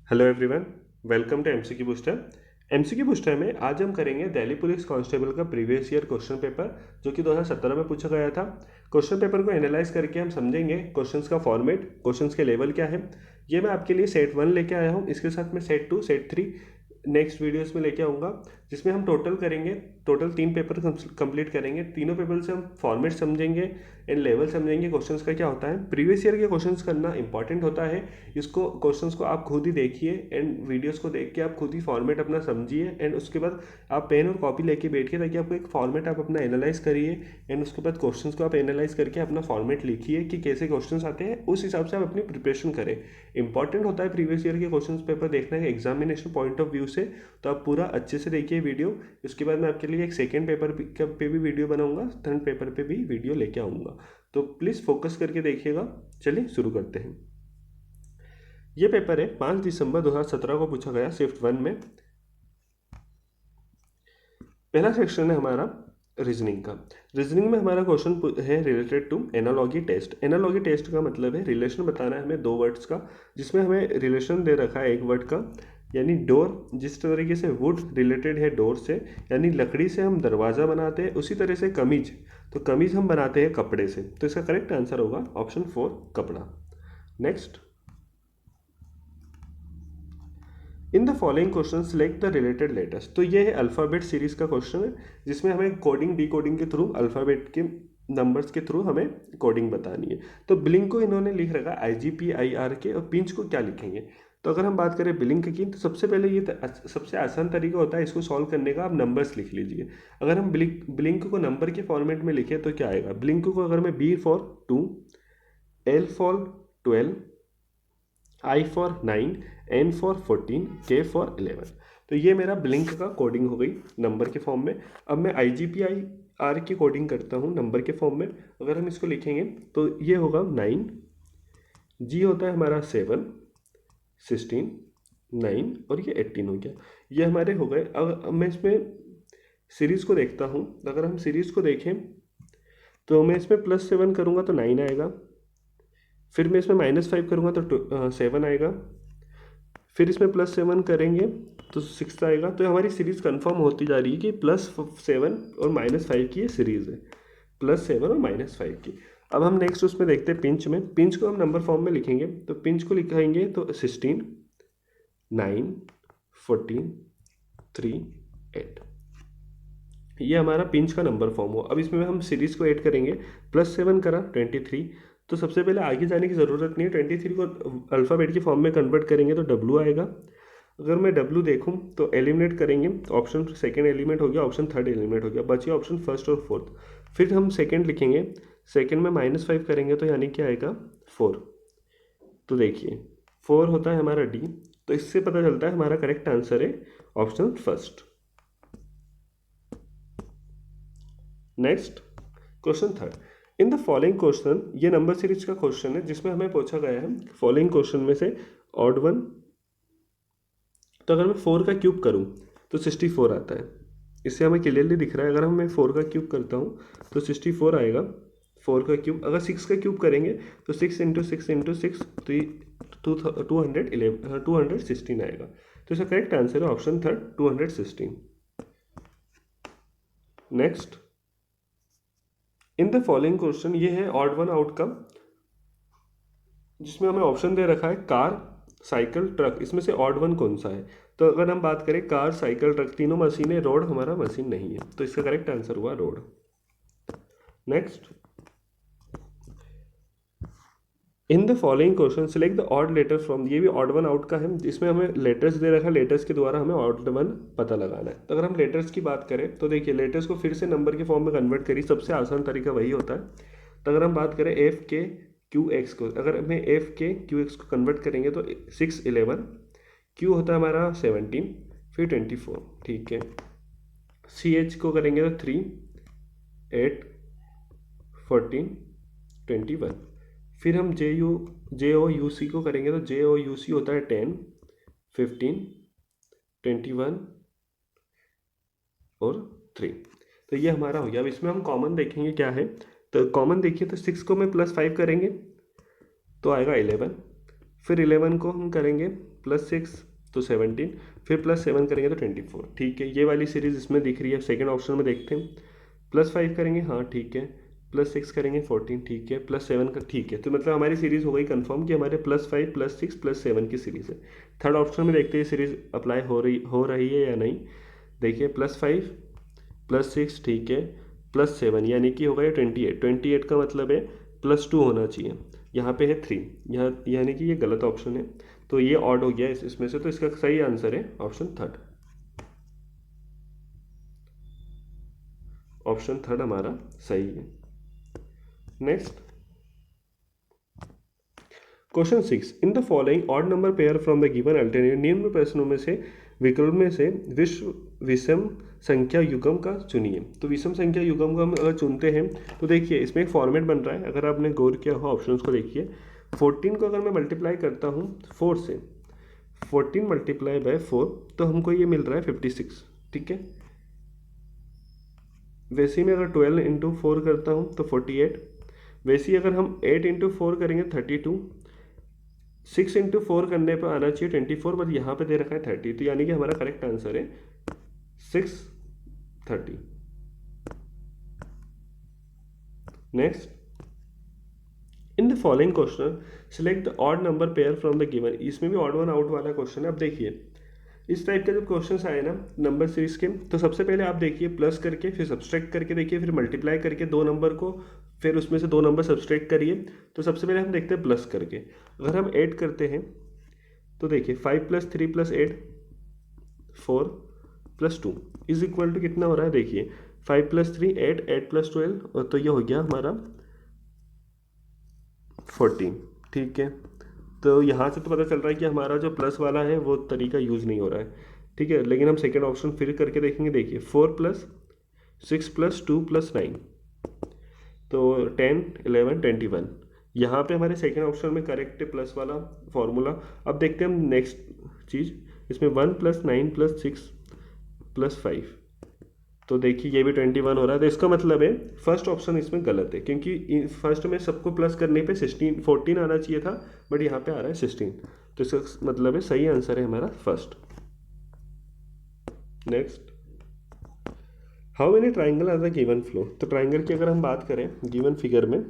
Hello everyone, welcome to MCQ booster. MCQ booster में आज हम करेंगे दिल्ली पुलिस कांस्टेबल का प्रीवियस ईयर क्वेश्चन पेपर जो कि 2017 में पूछा गया था। क्वेश्चन पेपर को एनालाइज करके हम समझेंगे क्वेश्चंस का फॉर्मेट, क्वेश्चंस के लेवल क्या है। ये मैं आपके लिए सेट 1 लेके आया हूँ, इसके साथ में सेट 2, सेट 3 नेक्स्ट वीडियोस में लेके आऊँगा, जिसमें हम टोटल करेंगे। टोटल 3 पेपर कंप्लीट करेंगे। तीनों पेपर से हम फॉर्मेट समझेंगे एंड लेवल समझेंगे क्वेश्चंस का क्या होता है। प्रीवियस ईयर के क्वेश्चंस करना इंपॉर्टेंट होता है। इसको क्वेश्चंस को आप खुद ही देखिए एंड वीडियोस को देख के आप खुद ही फॉर्मेट अपना समझिए एंड उसके बाद आप पेन और कॉपी लेके बैठिए ताकि आपको एक फॉर्मेट आप अपना एनालाइज करिए एंड उसके बाद क्वेश्चंस को आप एनालाइज करके अपना फॉर्मेट लिखिए कि कैसे क्वेश्चंस आते हैं, उस हिसाब से आप अपनी प्रिपरेशन करें। इंपॉर्टेंट होता है प्रीवियस ईयर के क्वेश्चन पेपर देखना है एग्जामिनेशन पॉइंट ऑफ व्यू से। तो आप पूरा अच्छे से देखिए वीडियो। उसके बाद मैं आपके लिए एक सेकेंड पेपर पे भी वीडियो बनाऊंगा, थर्ड पेपर पे भी वीडियो लेके आऊँगा। तो प्लीज़ फोकस करके देखिएगा। चलिए शुरू करते हैं। ये पेपर है 5 दिसंबर 2017 को पूछा गया शिफ्ट 1 में। पहला सेक्शन है हमारा रीजनिंग का। रीजनिंग में हमारा क्वेश्चन है related to analogy test. Analogy test का मतलब है रिलेशन बताना है हमें दो वर्ड्स का, जिसमें हमें रिलेशन दे रखा है एक वर्ड का, यानी डोर। जिस तरीके से वुड रिलेटेड है डोर से, यानी लकड़ी से हम दरवाज़ा बनाते हैं, उसी तरह से कमीज, तो कमीज हम बनाते हैं कपड़े से। तो इसका करेक्ट आंसर होगा ऑप्शन 4 कपड़ा। Next, in the following question select the related letters. तो ये है अल्फ़ाबेट सीरीज का क्वेश्चन है, जिसमें हमें कोडिंग डी कोडिंग के थ्रू अल्फ़ाबेट के नंबर्स के थ्रू हमें कोडिंग बतानी है। तो बिलिंग को इन्होंने लिख रखा IGPIR के, और पिंच को क्या लिखेंगे। तो अगर हम बात करें बिलिंग की, तो सबसे पहले ये सबसे आसान तरीका होता है इसको सॉल्व करने का, आप नंबर्स लिख लीजिए। अगर हम बिलिंग को नंबर के फॉर्मेट में लिखें तो क्या आएगा। बिलिंग को अगर मैं B for 2, L for 12, I for 9, N for 14, K for 11, तो ये मेरा ब्लिंक का कोडिंग हो गई नंबर के फॉर्म में। अब मैं IGPIR की कोडिंग करता हूँ नंबर के फॉर्म में। अगर हम इसको लिखेंगे तो ये होगा 9, G होता है हमारा 7, 16, 9 और ये 18 हो गया। ये हमारे हो गए। अब मैं इसमें सीरीज़ को देखता हूँ। अगर हम सीरीज़ को देखें तो मैं इसमें +7 करूँगा तो 9 आएगा, फिर मैं इसमें -5 करूँगा तो 7 आएगा, फिर इसमें +7 करेंगे तो 6 आएगा। तो हमारी सीरीज़ कंफर्म होती जा रही है कि +7 और -5 की ये सीरीज़ है, +7 और -5 की। अब हम नेक्स्ट उसमें देखते हैं पिंच में। पिंच को हम नंबर फॉर्म में लिखेंगे, तो पिंच को लिखेंगे तो 16, 9, 14, 3, 8, ये हमारा पिंच का नंबर फॉर्म हो। अब इसमें हम सीरीज़ को ऐड करेंगे। +7 करा 23, तो सबसे पहले आगे जाने की ज़रूरत नहीं है। 23 को अल्फ़ाबेट की फॉर्म में कन्वर्ट करेंगे तो W आएगा। अगर मैं W देखूं तो एलिमिनेट करेंगे तो ऑप्शन सेकंड एलिमेंट हो गया, ऑप्शन थर्ड एलिमेंट हो गया, बचे ऑप्शन फर्स्ट और फोर्थ। फिर हम सेकंड लिखेंगे, सेकंड में -5 करेंगे तो यानी क्या आएगा 4। तो देखिए 4 होता है हमारा D। तो इससे पता चलता है हमारा करेक्ट आंसर है option first. Next, question third. In the following question, ये नंबर सीरीज का क्वेश्चन है जिसमें हमें पूछा गया है फॉलोइंग क्वेश्चन में से ऑड वन। तो अगर मैं 4 का क्यूब करूं तो 64 आता है। इससे हमें क्लियरली दिख रहा है। अगर मैं 4 का क्यूब करता हूं तो 64 आएगा। 4 का क्यूब, अगर 6 का क्यूब करेंगे तो 6 इंटू 6 इंटू 6, तो ये 216 आएगा। तो इसका करेक्ट आंसर है option third 216। Next, in the following question, ये है ऑड वन आउटकम, जिसमें हमें ऑप्शन दे रखा है कार, साइकिल, ट्रक। इसमें से ऑड वन कौन सा है। तो अगर हम बात करें कार, साइकिल, ट्रक, तीनों मशीन है, रोड हमारा मशीन नहीं है, तो इसका करेक्ट आंसर हुआ road. Next, in the following question select the odd letter from. ये भी ऑड वन आउट का है, जिसमें हमें लेटर्स दे रखा है, लेटर्स के द्वारा हमें ऑड वन पता लगाना है। तो अगर हम लेटर्स की बात करें तो देखिए लेटर्स को फिर से नंबर के फॉर्म में कन्वर्ट करिए, सबसे आसान तरीका वही होता है। तो अगर हम बात करें FKQX को, अगर हमें FKQX को कन्वर्ट करेंगे तो 6, 11, Q होता है हमारा 17, फिर 24, ठीक है। CH को करेंगे तो 3, 8, 14, 21। फिर हम JOUC को करेंगे तो JOUC होता है 10, 15, 21 और 3। तो ये हमारा हो गया। अब इसमें हम कॉमन देखेंगे क्या है। तो कॉमन देखिए तो 6 को मैं +5 करेंगे तो आएगा 11, फिर 11 को हम करेंगे +6 तो 17, फिर +7 करेंगे तो 24। ठीक है, ये वाली सीरीज़ इसमें दिख रही है। सेकेंड ऑप्शन में देखते हैं, +5 करेंगे, हाँ ठीक है, +6 करेंगे 14, ठीक है, +7 का, ठीक है। तो मतलब हमारी सीरीज़ हो गई कंफर्म कि हमारे +5 +6 +7 की सीरीज़ है। थर्ड ऑप्शन में देखते हैं सीरीज़ अप्लाई हो रही है या नहीं। देखिए +5 +6, ठीक है, +7 यानी कि हो गया 28। 28 का मतलब है +2 होना चाहिए, यहाँ पे है 3, यहाँ यानी कि ये गलत ऑप्शन है। तो ये ऑड हो गया इसमें से, तो इसका सही आंसर है ऑप्शन थर्ड। ऑप्शन थर्ड हमारा सही है। Next question 6, in the following odd number pair from the given alternative, निम्न प्रश्नों में से विकल्प में से विषम संख्या युग्म का चुनिए। तो विषम संख्या युग्म का हम अगर चुनते हैं तो देखिए इसमें एक फॉर्मेट बन रहा है, अगर आपने गौर किया हो ऑप्शंस को देखिए। 14 को अगर मैं मल्टीप्लाई करता हूँ 4 से, 14 मल्टीप्लाई बाय 4 तो हमको ये मिल रहा है 56, ठीक है। वैसे ही मैं अगर 12 इंटू 4 करता हूँ तो 48, वैसे ही अगर हम 8 इंटू 4 करेंगे 32, 6 इंटू 4 करने पर आना चाहिए 24, बट यहाँ पे दे रखा है 30, तो यानी कि हमारा करेक्ट आंसर है 630। Next, in the following question select the odd number pair from the given, इसमें भी ऑड वन आउट वाला क्वेश्चन है। अब देखिए इस टाइप के जब क्वेश्चन आए ना नंबर सीरीज के, तो सबसे पहले आप देखिए प्लस करके, फिर सब्सट्रैक्ट करके देखिए, फिर मल्टीप्लाई करके दो नंबर को, फिर उसमें से दो नंबर सब्सट्रैक्ट करिए। तो सबसे पहले हम देखते हैं प्लस करके। अगर हम ऐड करते हैं तो देखिए 5 + 3 + 8 4 + 2 इज इक्वल टू कितना हो रहा है, देखिए 5 + 3 8, 8 + 12, और तो ये हो गया हमारा 14, ठीक है। तो यहाँ से तो पता चल रहा है कि हमारा जो प्लस वाला है वो तरीका यूज़ नहीं हो रहा है, ठीक है। लेकिन हम सेकेंड ऑप्शन फिर करके देखेंगे, देखिए 4 + 6 + 2 + 9 तो 10 11 21, यहाँ पे हमारे सेकेंड ऑप्शन में करेक्ट है प्लस वाला फॉर्मूला। अब देखते हैं हम नेक्स्ट चीज़, इसमें 1 + 9 + 6 + 5, तो देखिए ये भी 21 हो रहा है। तो इसका मतलब है फर्स्ट ऑप्शन इसमें गलत है, क्योंकि फर्स्ट में सबको प्लस करने पे 14 आना चाहिए था, बट यहाँ पे आ रहा है 16। तो इसका मतलब है सही आंसर है हमारा first. Next, how many triangle are the given flow, तो ट्राइंगल की अगर हम बात करें गिवन फिगर में,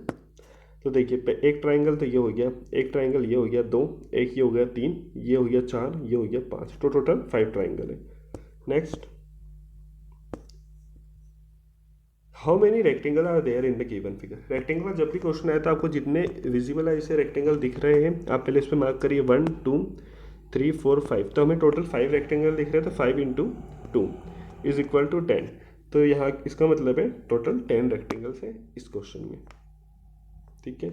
तो देखिए एक ट्राइंगल तो ये हो गया, एक ट्राइंगल ये हो गया 2, एक ये हो गया 3, ये हो गया 4, ये हो गया 5, तो टोटल 5 ट्राइंगल है। Next, how many rectangle are there in the given figure, rectangle का जब भी क्वेश्चन आया तो आपको जितने विजिबल है ऐसे रेक्टेंगल दिख रहे हैं आप पहले इस पर मार्क करिए 1 2 3 4 5, तो हमें टोटल 5 रेक्टेंगल दिख रहे हैं, तो 5 × 2 इज इक्वल टू 10, तो यहाँ इसका मतलब है टोटल 10 रेक्टेंगल्स है इस क्वेश्चन में, ठीक है।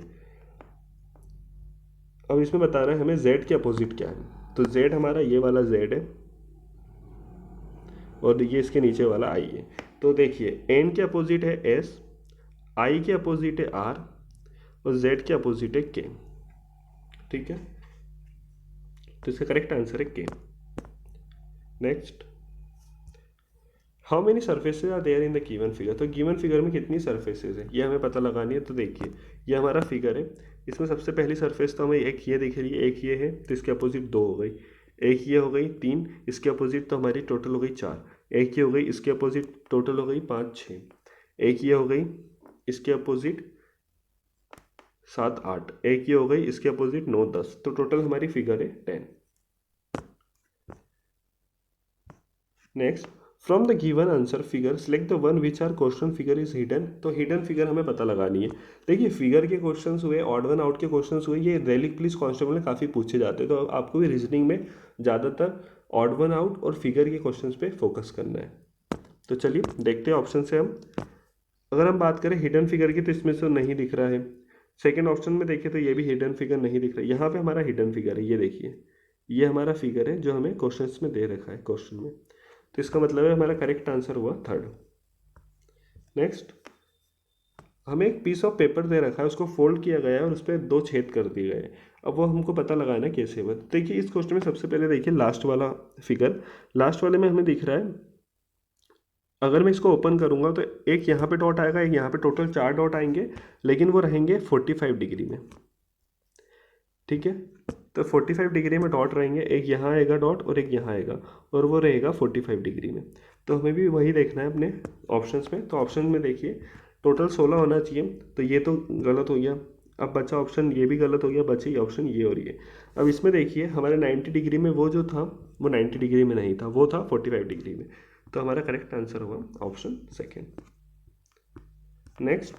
अब इसमें बताना है हमें z के अपोजिट क्या है, तो z हमारा ये वाला z है और ये इसके नीचे वाला i है। तो देखिए n के अपोजिट है s, i के अपोजिट है r और z के अपोजिट है k, ठीक है। तो इसका करेक्ट आंसर है k। Next, how many surfaces are there in the given figure, तो गिवन फिगर में कितनी सर्फेसेज है ये हमें पता लगानी है। तो देखिए ये हमारा फिगर है, इसमें सबसे पहली सरफेस तो हमें एक ये दिख रही है, एक ये है, तो इसके अपोजिट 2 हो गई, एक ये हो गई 3, इसके अपोजिट तो हमारी टोटल हो गई 4, एक ये हो गई, इसके अपोजिट टोटल हो गई 5 6, एक ये हो गई, इसके अपोजिट 7 8, एक ये हो गई, इसके अपोजिट 9 10, तो टोटल हमारी फिगर है 10। Next, from the given answer figure select the one which are question figure is hidden, तो हिडन फिगर हमें पता लगानी है। देखिए फिगर के क्वेश्चंस हुए, ऑड वन आउट के क्वेश्चंस हुए, ये रैली पुलिस कांस्टेबल में काफ़ी पूछे जाते हैं, तो आपको भी रीजनिंग में ज़्यादातर ऑड वन आउट और फिगर के क्वेश्चंस पे फोकस करना है। तो चलिए देखते हैं ऑप्शन से हम, अगर हम बात करें हिडन फिगर की तो इसमें से नहीं दिख रहा है। सेकेंड ऑप्शन में देखिए तो ये भी हिडन फिगर नहीं दिख रहा है, यहाँ पे हमारा हिडन फिगर है, ये देखिए ये हमारा फिगर है जो हमें क्वेश्चंस में दे रखा है क्वेश्चन में, तो इसका मतलब है हमारा करेक्ट आंसर हुआ थर्ड। नेक्स्ट, हमें एक पीस ऑफ पेपर दे रखा है, उसको फोल्ड किया गया है और उस पर 2 छेद कर दिए गए, अब वो हमको पता लगाना है कैसे हुआ। देखिए इस क्वेश्चन में सबसे पहले देखिए लास्ट वाला फिगर, लास्ट वाले में हमें दिख रहा है, अगर मैं इसको ओपन करूंगा तो एक यहाँ पे डॉट आएगा, एक यहाँ पे, टोटल 4 डॉट आएंगे, लेकिन वो रहेंगे 45 डिग्री में, ठीक है। तो 45 डिग्री में डॉट रहेंगे, एक यहाँ आएगा डॉट और एक यहाँ आएगा, और वो रहेगा 45 डिग्री में। तो हमें भी वही देखना है अपने ऑप्शंस में। तो ऑप्शन में देखिए टोटल 16 होना चाहिए, तो ये तो गलत हो गया। अब बचा ऑप्शन, ये भी गलत हो गया, बचे ये ऑप्शन ये और ये। अब इसमें देखिए हमारे 90 डिग्री में वो जो था वो 90 डिग्री में नहीं था, वो था 45 डिग्री में। तो हमारा करेक्ट आंसर होगा option second. Next,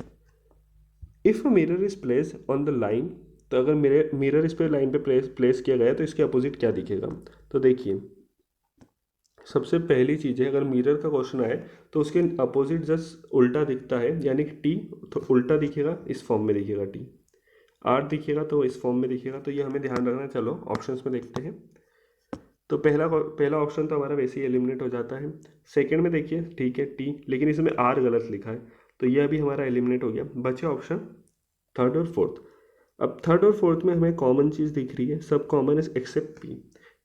if a mirror is place on the line, तो अगर मिरर इस पे लाइन पे प्लेस किया गया है तो इसके अपोजिट क्या दिखेगा। तो देखिए सबसे पहली चीज़ है, अगर मिरर का क्वेश्चन आए तो उसके अपोजिट जस्ट उल्टा दिखता है, यानी कि टी तो उल्टा दिखेगा, इस फॉर्म में दिखेगा टी। आर दिखेगा तो इस फॉर्म में दिखेगा, तो ये हमें ध्यान रखना है। चलो ऑप्शंस में देखते हैं। तो पहला ऑप्शन तो हमारा वैसे ही एलिमिनेट हो जाता है। सेकंड में देखिए ठीक है टी, लेकिन इसमें आर गलत लिखा है, तो यह भी हमारा एलिमिनेट हो गया। बचे ऑप्शन थर्ड और फोर्थ। अब थर्ड और फोर्थ में हमें कॉमन चीज़ दिख रही है, सब कॉमन है एक्सेप्ट पी।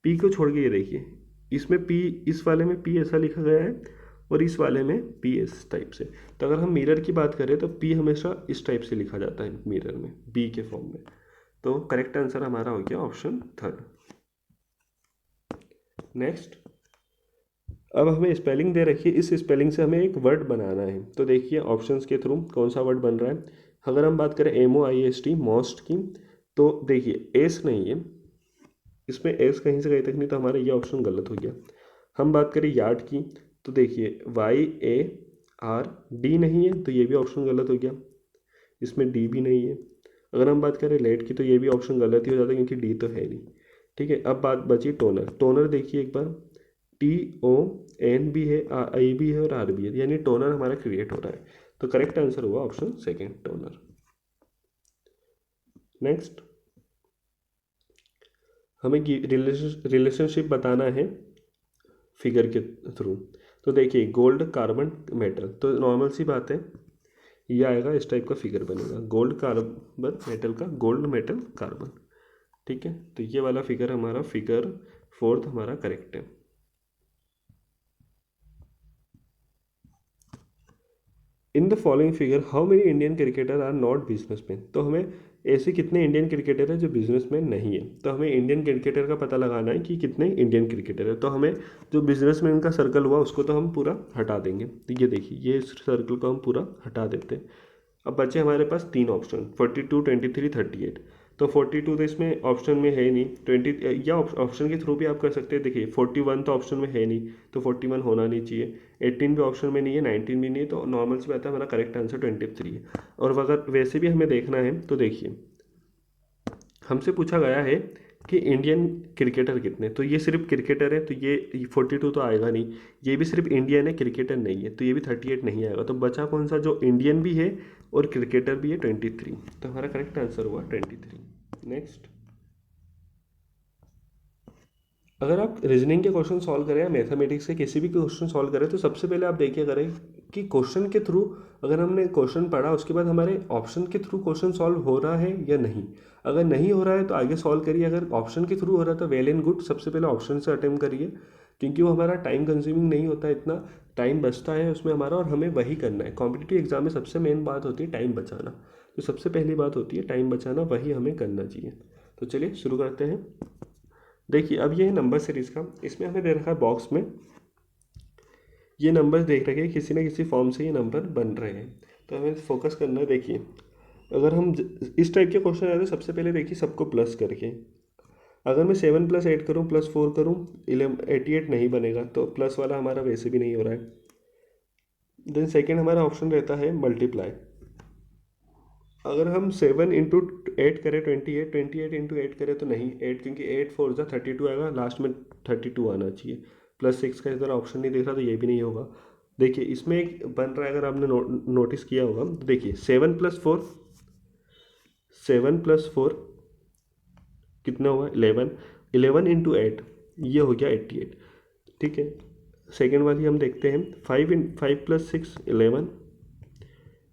पी को छोड़ के ये देखिए, इसमें पी, इस वाले में पी ऐसा लिखा गया है और इस वाले में पी इस टाइप से। तो अगर हम मिरर की बात करें तो पी हमेशा इस टाइप से लिखा जाता है मिरर में, बी के फॉर्म में। तो करेक्ट आंसर हमारा हो गया ऑप्शन थर्ड। नेक्स्ट, अब हमें स्पेलिंग दे रखी है, इस स्पेलिंग से हमें एक वर्ड बनाना है। तो देखिए ऑप्शंस के थ्रू कौन सा वर्ड बन रहा है। अगर हम बात करें MOIST मोस्ट की, तो देखिए एस नहीं है, इसमें एस कहीं से कहीं तक नहीं, तो हमारा ये ऑप्शन गलत हो गया। हम बात करें यार्ड की, तो देखिए YARD नहीं है, तो ये भी ऑप्शन गलत हो गया, इसमें डी भी नहीं है। अगर हम बात करें लेट की, तो ये भी ऑप्शन गलत ही हो जाता है क्योंकि डी तो है नहीं। ठीक है, अब बात बची टोनर। टोनर देखिए एक बार, TON भी है, आई भी है और आर भी है, यानी टोनर हमारा क्रिएट हो रहा है। तो करेक्ट आंसर हुआ ऑप्शन सेकेंड, टोनर। नेक्स्ट, हमें रिलेशनशिप बताना है फिगर के थ्रू। तो देखिए गोल्ड कार्बन मेटल, तो नॉर्मल सी बात है, ये आएगा, इस टाइप का फिगर बनेगा, गोल्ड कार्बन मेटल का, गोल्ड मेटल कार्बन। ठीक है, तो ये वाला फिगर हमारा फिगर फोर्थ हमारा करेक्ट है। In the following figure how many Indian cricketer are not businessman. तो हमें ऐसे कितने इंडियन क्रिकेटर है जो बिजनेसमैन नहीं है। तो हमें इंडियन क्रिकेटर का पता लगाना है कि कितने इंडियन क्रिकेटर है। तो हमें जो बिजनेसमैन का सर्कल हुआ उसको तो हम पूरा हटा देंगे। तो ये देखिए ये सर्कल को हम पूरा हटा देते हैं। अब बचे हमारे पास तीन ऑप्शन 42, 23, 38। तो 42 तो इसमें ऑप्शन में है ही नहीं, 20 या ऑप्शन के थ्रू भी आप कर सकते हैं। देखिए 41 तो ऑप्शन में है नहीं, तो 41 होना नहीं चाहिए। 18 भी ऑप्शन में नहीं है, 19 भी नहीं है, तो नॉर्मल से बात है हमारा करेक्ट आंसर 23 है। और अगर वैसे भी हमें देखना है तो देखिए हमसे पूछा गया है कि इंडियन क्रिकेटर कितने, तो ये सिर्फ क्रिकेटर है, तो ये 42 तो आएगा नहीं। ये भी सिर्फ इंडियन है, क्रिकेटर नहीं है, तो ये भी 38 नहीं आएगा। तो बचा कौन सा जो इंडियन भी है और क्रिकेटर भी है, 23। तो हमारा करेक्ट आंसर हुआ 23। नेक्स्ट, अगर आप रीजनिंग के क्वेश्चन सॉल्व करें या मैथमेटिक्स के किसी भी क्वेश्चन सॉल्व करें, तो सबसे पहले आप देखिए करें कि क्वेश्चन के थ्रू, अगर हमने क्वेश्चन पढ़ा उसके बाद हमारे ऑप्शन के थ्रू क्वेश्चन सॉल्व हो रहा है या नहीं। अगर नहीं हो रहा है तो आगे सॉल्व करिए, अगर ऑप्शन के थ्रू हो रहा है तो वेल एंड गुड, सबसे पहले ऑप्शन से अटेम्प्ट करिए, क्योंकि वो हमारा टाइम कंज्यूमिंग नहीं होता, इतना टाइम बचता है उसमें हमारा, और हमें वही करना है। कॉम्पिटिटिव एग्जाम में सबसे मेन बात होती है टाइम बचाना, तो सबसे पहली बात होती है टाइम बचाना, वही हमें करना चाहिए। तो चलिए शुरू करते हैं। देखिए अब ये है नंबर सीरीज़ का, इसमें हमें दे रखा है बॉक्स में ये नंबर्स देख रखे हैं, किसी न किसी फॉर्म से ये नंबर बन रहे हैं, तो हमें फोकस करना है। देखिए अगर हम इस टाइप के क्वेश्चन आए तो सबसे पहले देखिए सबको प्लस करके, अगर मैं 7 + 8 करूँ +4 करूँ 88 नहीं बनेगा, तो प्लस वाला हमारा वैसे भी नहीं हो रहा है। देन सेकेंड हमारा ऑप्शन रहता है मल्टीप्लाई। अगर हम 7 × 8 करें 28, 28 × 8 करें तो नहीं 8, क्योंकि 8 4 ज़ा 32 आएगा, लास्ट में 32 आना चाहिए। +6 का इधर ऑप्शन नहीं दिख रहा, तो ये भी नहीं होगा। देखिए इसमें एक बन रहा है, अगर आपने नोटिस किया होगा तो देखिए 7 + 4, 7 + 4 कितना हुआ 11, 11 × 8 ये हो गया 88। ठीक है, सेकेंड वाली हम देखते हैं 5 + 6 11,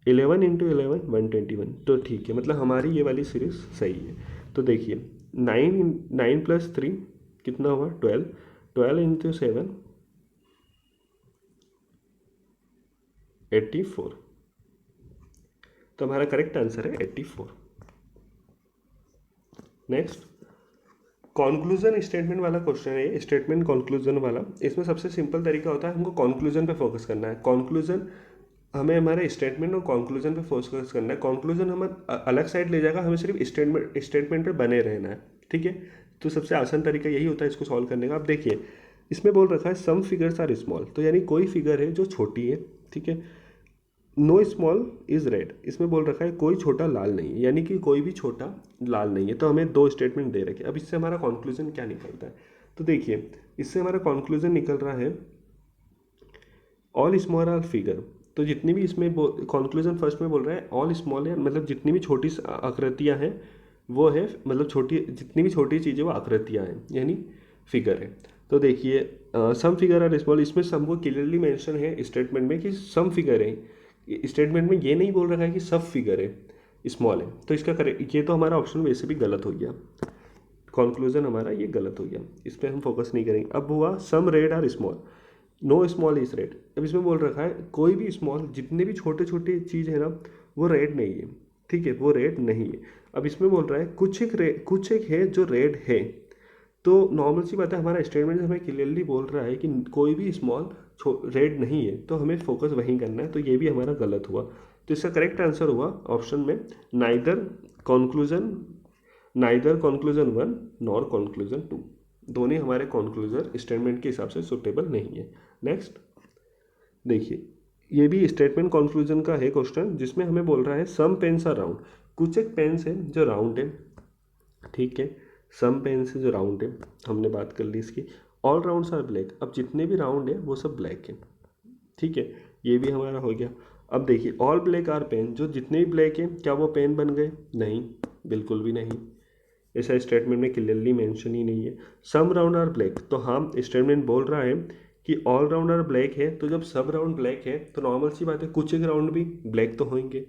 11 × 11 121। तो ठीक है, मतलब हमारी ये वाली सीरीज सही है। तो देखिए 9 + 3 कितना हुआ 12, 12 × 7 84। तो हमारा करेक्ट आंसर है 84। नेक्स्ट, कॉन्क्लूजन स्टेटमेंट वाला क्वेश्चन है ये, स्टेटमेंट कॉन्क्लूजन वाला। इसमें सबसे सिंपल तरीका होता है, हमको कॉन्क्लूजन पे फोकस करना है। कॉन्क्लूजन हमें हमारे स्टेटमेंट और कॉन्क्लूजन पे फोकस करना है। कॉन्क्लूजन हम अलग साइड ले जाएगा, हमें सिर्फ स्टेटमेंट पे बने रहना है, ठीक है। तो सबसे आसान तरीका यही होता है इसको सॉल्व करने का। आप देखिए इसमें बोल रखा है सम फिगर्स आर स्मॉल, तो यानी कोई फिगर है जो छोटी है, ठीक है। नो स्मॉल इज रेड, इसमें बोल रखा है कोई छोटा लाल नहीं है, यानी कि कोई भी छोटा लाल नहीं है। तो हमें दो स्टेटमेंट दे रखे। अब इससे हमारा कॉन्क्लूजन क्या निकलता है, तो देखिए इससे हमारा कॉन्क्लूजन निकल रहा है ऑल स्मॉल आर फिगर। तो जितनी भी इसमें कॉन्क्लूजन फर्स्ट में बोल रहा है ऑल स्मॉल है, मतलब जितनी भी छोटी आकृतियाँ हैं वो है, मतलब छोटी जितनी भी छोटी चीज़ें वो आकृतियाँ हैं, यानी फिगर है। तो देखिए सम फिगर आर स्मॉल, इसमें सम को क्लियरली मेंशन है स्टेटमेंट में कि सम फिगर है। स्टेटमेंट में ये नहीं बोल रखा है कि सब फिगर है स्मॉल है। तो इसका करेक्ट, ये तो हमारा ऑप्शन वैसे भी गलत हो गया, कॉन्क्लूजन हमारा ये गलत हो गया, इस पर हम फोकस नहीं करेंगे। अब हुआ some red are small, no small is red. अब इसमें बोल रखा है कोई भी स्मॉल, जितने भी छोटे छोटे चीज़ है ना वो रेड नहीं है, ठीक है, वो रेड नहीं है। अब इसमें बोल रहा है कुछ एक है जो रेड है। तो नॉर्मल सी बात है, हमारा स्टेटमेंट हमें क्लियरली बोल रहा है कि कोई भी स्मॉल रेड नहीं है, तो हमें फोकस वहीं करना है। तो ये भी हमारा गलत हुआ। तो इसका करेक्ट आंसर हुआ ऑप्शन में neither conclusion neither conclusion 1 nor conclusion 2, दोनों हमारे कॉन्क्लूजन स्टेटमेंट के हिसाब से सुटेबल नहीं है। नेक्स्ट देखिए, ये भी स्टेटमेंट कॉन्क्लूजन का है क्वेश्चन, जिसमें हमें बोल रहा है सम पेन्स आर राउंड, कुछ एक पेन्स है जो राउंड है, ठीक है। सम पेन्स है जो राउंड है, हमने बात कर ली इसकी। ऑल राउंड्स आर ब्लैक, अब जितने भी राउंड है वो सब ब्लैक है, ठीक है, ये भी हमारा हो गया। अब देखिए ऑल ब्लैक आर पेन, जो जितने भी ब्लैक हैं क्या वो पेन बन गए? नहीं, बिल्कुल भी नहीं, ऐसा स्टेटमेंट में क्लियरली मेंशन ही नहीं है। सम राउंड आर ब्लैक, तो हाँ स्टेटमेंट बोल रहा है कि ऑल राउंड आर ब्लैक है, तो जब सब राउंड ब्लैक है तो नॉर्मल सी बात है कुछ एक राउंड भी ब्लैक तो होंगे।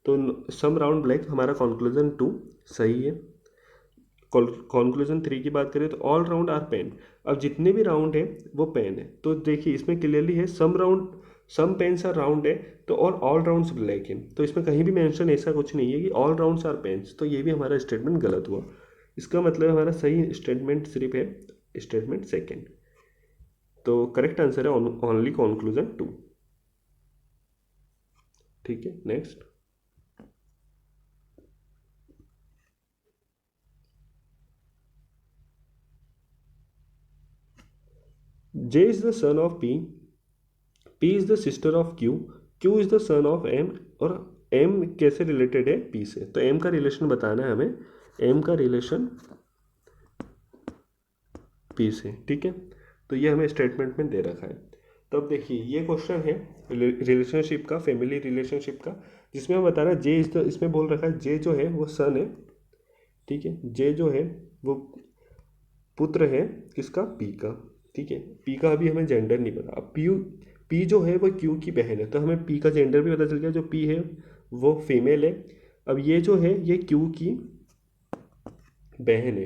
तो सम राउंड ब्लैक हमारा कॉन्क्लूजन 2 सही है। कॉन्क्लूजन 3 की बात करें तो ऑल राउंड आर पेन, अब जितने भी राउंड है वो पेन है। तो देखिए इसमें क्लियरली है सम पेन्स आर राउंड है, तो ऑल राउंड्स ब्लैक है। तो इसमें कहीं भी मेंशन ऐसा कुछ नहीं है कि ऑल राउंड्स आर पेन्स, तो ये भी हमारा स्टेटमेंट गलत हुआ। इसका मतलब हमारा सही स्टेटमेंट सिर्फ है स्टेटमेंट सेकेंड। तो करेक्ट आंसर है ओनली कॉन्क्लूजन 2, ठीक है। Next J is the son of P, P is the sister of Q, Q is the son of M, और एम कैसे रिलेटेड है पी से। तो एम का रिलेशन बताना है हमें, एम का रिलेशन पी से, ठीक है। तो ये हमें स्टेटमेंट में दे रखा है। तो अब देखिए ये क्वेश्चन है रिलेशनशिप का, फैमिली रिलेशनशिप का, जिसमें हम बता रहे हैं जे इज द, इसमें बोल रखा है जे जो है वो सन है, ठीक है, जे जो है वो पुत्र है किसका? पी का, ठीक है। पी का अभी हमें जेंडर नहीं पता। अब पी जो है वो क्यू की बहन है, तो हमें पी का जेंडर भी पता चल गया, जो पी है वो फीमेल है। अब ये जो है ये क्यू की बहन है।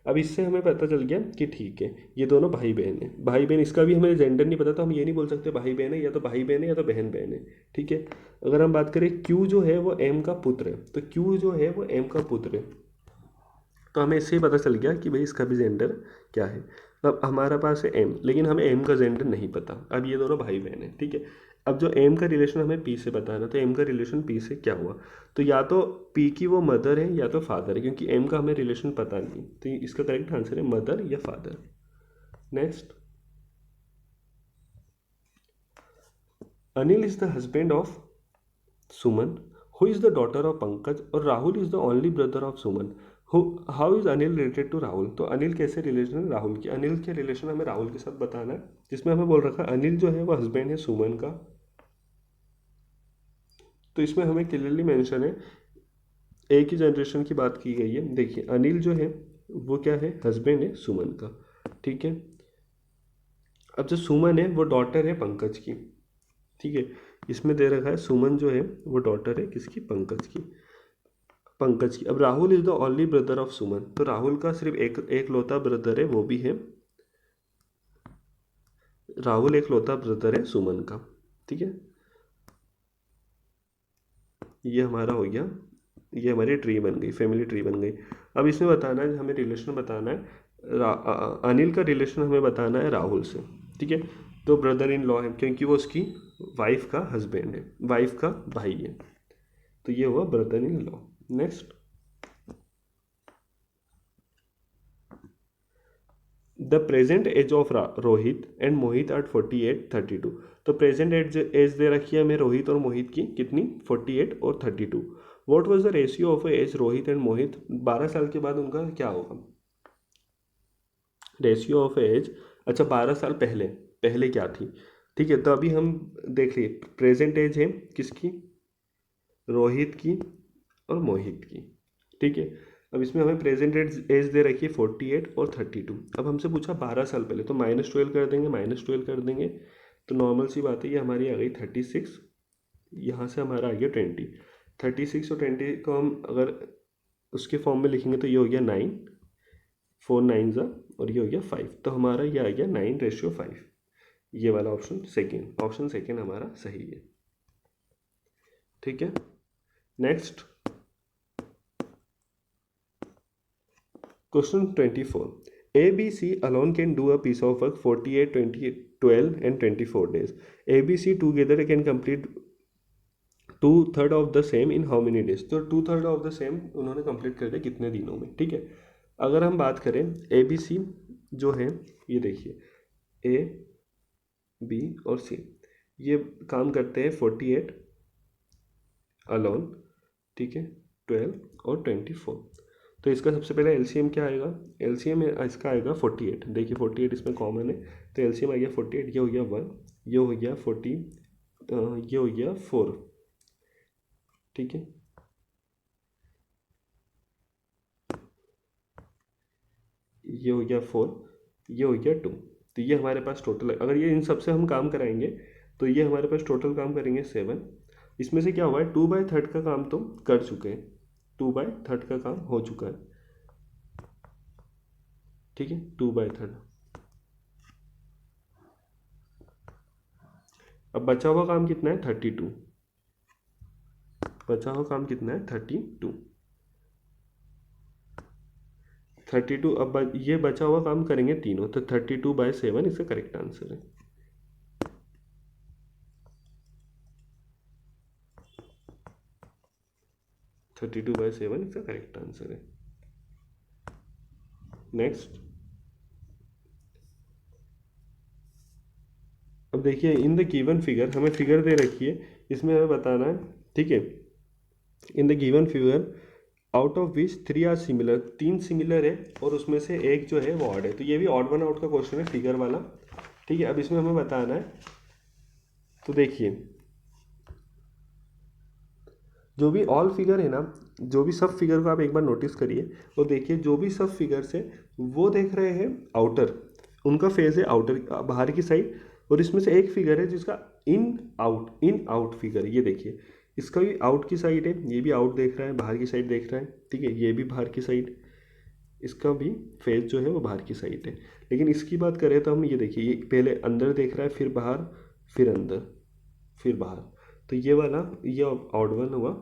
अब इससे हमें पता चल गया कि ठीक है ये दोनों भाई बहन है, भाई बहन, इसका भी हमें जेंडर नहीं पता, तो हम ये नहीं बोल सकते भाई बहन है, या तो भाई बहन है या तो बहन बहन है, ठीक है। अगर हम बात करें क्यू जो है वो एम का पुत्र है, तो क्यू जो है वो एम का पुत्र है, तो हमें इससे ही पता चल गया कि भाई इसका भी जेंडर क्या है। अब हमारे पास है एम, लेकिन हमें एम का जेंडर नहीं पता। अब ये दोनों भाई बहन हैं, ठीक है। अब जो एम का रिलेशन हमें पी से बताना, तो एम का रिलेशन पी से क्या हुआ? तो या तो पी की वो मदर है या तो फादर है, क्योंकि एम का हमें रिलेशन पता नहीं, तो इसका करेक्ट आंसर है मदर या father. Next, Anil is the husband of Suman, who is the daughter of Pankaj, और Rahul is the only brother of Suman, how is Anil related to Rahul. तो अनिल कैसे रिलेशन है राहुल की? अनिल के रिलेशन हमें राहुल के साथ बताना है, जिसमें हमें बोल रखा है अनिल जो है वो हस्बैंड है सुमन का। तो इसमें हमें क्लियरली मेंशन है एक ही जनरेशन की बात की गई है। देखिए अनिल जो है वो क्या है? हस्बैंड है सुमन का, ठीक है। अब जो सुमन है वो डॉटर है पंकज की, ठीक है। इसमें दे रखा है सुमन जो है वो डॉटर है किसकी? पंकज की। अब Rahul is the only brother of Suman, तो राहुल का सिर्फ एक लौता ब्रदर है, वो भी है राहुल, एक लौता ब्रदर है सुमन का, ठीक है। ये हमारा हो गया, ये हमारी ट्री बन गई, फैमिली ट्री बन गई। अब इसमें बताना है, हमें रिलेशन बताना है अनिल का रिलेशन हमें बताना है राहुल से, ठीक है। तो ब्रदर इन लॉ है क्योंकि वो उसकी वाइफ का हस्बैंड है, वाइफ का भाई है, तो ये हुआ brother in law. Next, the present age of Rohit and Mohit are 48 32। तो प्रेजेंट एज एज दे रखी है हमें रोहित और मोहित की कितनी, 48 और 32। What was the ratio of age Rohit and Mohit, 12 साल के बाद उनका क्या होगा, रेशियो ऑफ एज। अच्छा 12 साल पहले, पहले क्या थी, ठीक है। तो अभी हम देख लिए प्रेजेंट एज है किसकी, रोहित की और मोहित की, ठीक है। अब इसमें हमें प्रेजेंट एज एज दे रखी है 48 और 32। अब हमसे पूछा 12 साल पहले, तो -12 कर देंगे, -12 कर देंगे, तो नॉर्मल सी बात है ये हमारी आ गई 36, यहाँ से हमारा आ गया 20। 36 और 20 को हम अगर उसके फॉर्म में लिखेंगे तो ये हो गया 9, 4 9 ज़ा, और ये हो गया 5, तो हमारा ये आ गया 9:5। ये वाला ऑप्शन सेकेंड, ऑप्शन सेकेंड हमारा सही है, ठीक है। Next, question 24, A B C alone can do a piece of work 48 20 12 and 24 days। A B C together can complete 2/3 of the same in how many days. तो 2/3 of the same उन्होंने complete कर दिया कितने दिनों में, ठीक है। अगर हम बात करें ए बी सी जो है, ये देखिए ए बी और सी ये काम करते हैं 48 अलोन, ठीक है, 12 और 24। तो इसका सबसे पहले एलसीएम क्या आएगा, एलसीएम इसका आएगा 48। देखिए 48 इसमें कॉमन है, तो एलसीएम आ गया 48, ये हो गया 1, ये हो गया 40, ये हो गया 4, ठीक है। ये हो गया 4, ये हो गया 2। तो ये हमारे पास टोटल, अगर ये इन सब से हम काम कराएंगे तो ये हमारे पास टोटल काम करेंगे 7। इसमें से क्या हुआ है, 2/3 का काम तो कर चुके हैं, 2/3 का काम हो चुका है, ठीक है, 2/3। अब बचा हुआ काम कितना है, 32। बचा हुआ काम कितना है, 32। 32, अब ये बचा हुआ काम करेंगे तीनों, तो 32/7 इसका करेक्ट आंसर है। थर्टी टू बाई सेवन इसका करेक्ट आंसर है। नेक्स्ट, अब देखिए इन द गिवन फिगर, हमें फिगर दे रखी है, इसमें हमें बताना है, ठीक है। In the given figure out of which 3 are similar, 3 similar है और उसमें से एक जो है वो ऑड है। तो ये भी ऑड वन आउट का क्वेश्चन है फिगर वाला, ठीक है। अब इसमें हमें बताना है, तो देखिए जो भी ऑल फिगर है ना, जो भी सब फिगर को आप एक बार नोटिस करिए और देखिए जो भी सब फिगर्स है वो देख रहे हैं आउटर, उनका फेज है आउटर बाहर की साइड, और इसमें से एक फिगर है जिसका इन आउट फिगर, ये देखिए इसका भी आउट की साइड है, ये भी आउट देख रहा है, बाहर की साइड देख रहा है, ठीक है, ये भी बाहर की साइड, इसका भी फेज जो है वो बाहर की साइड है। लेकिन इसकी बात करें तो हम ये देखिए ये पहले अंदर देख रहा है, फिर बाहर, फिर अंदर, फिर बाहर, तो ये वाला ये ऑड वन हुआ,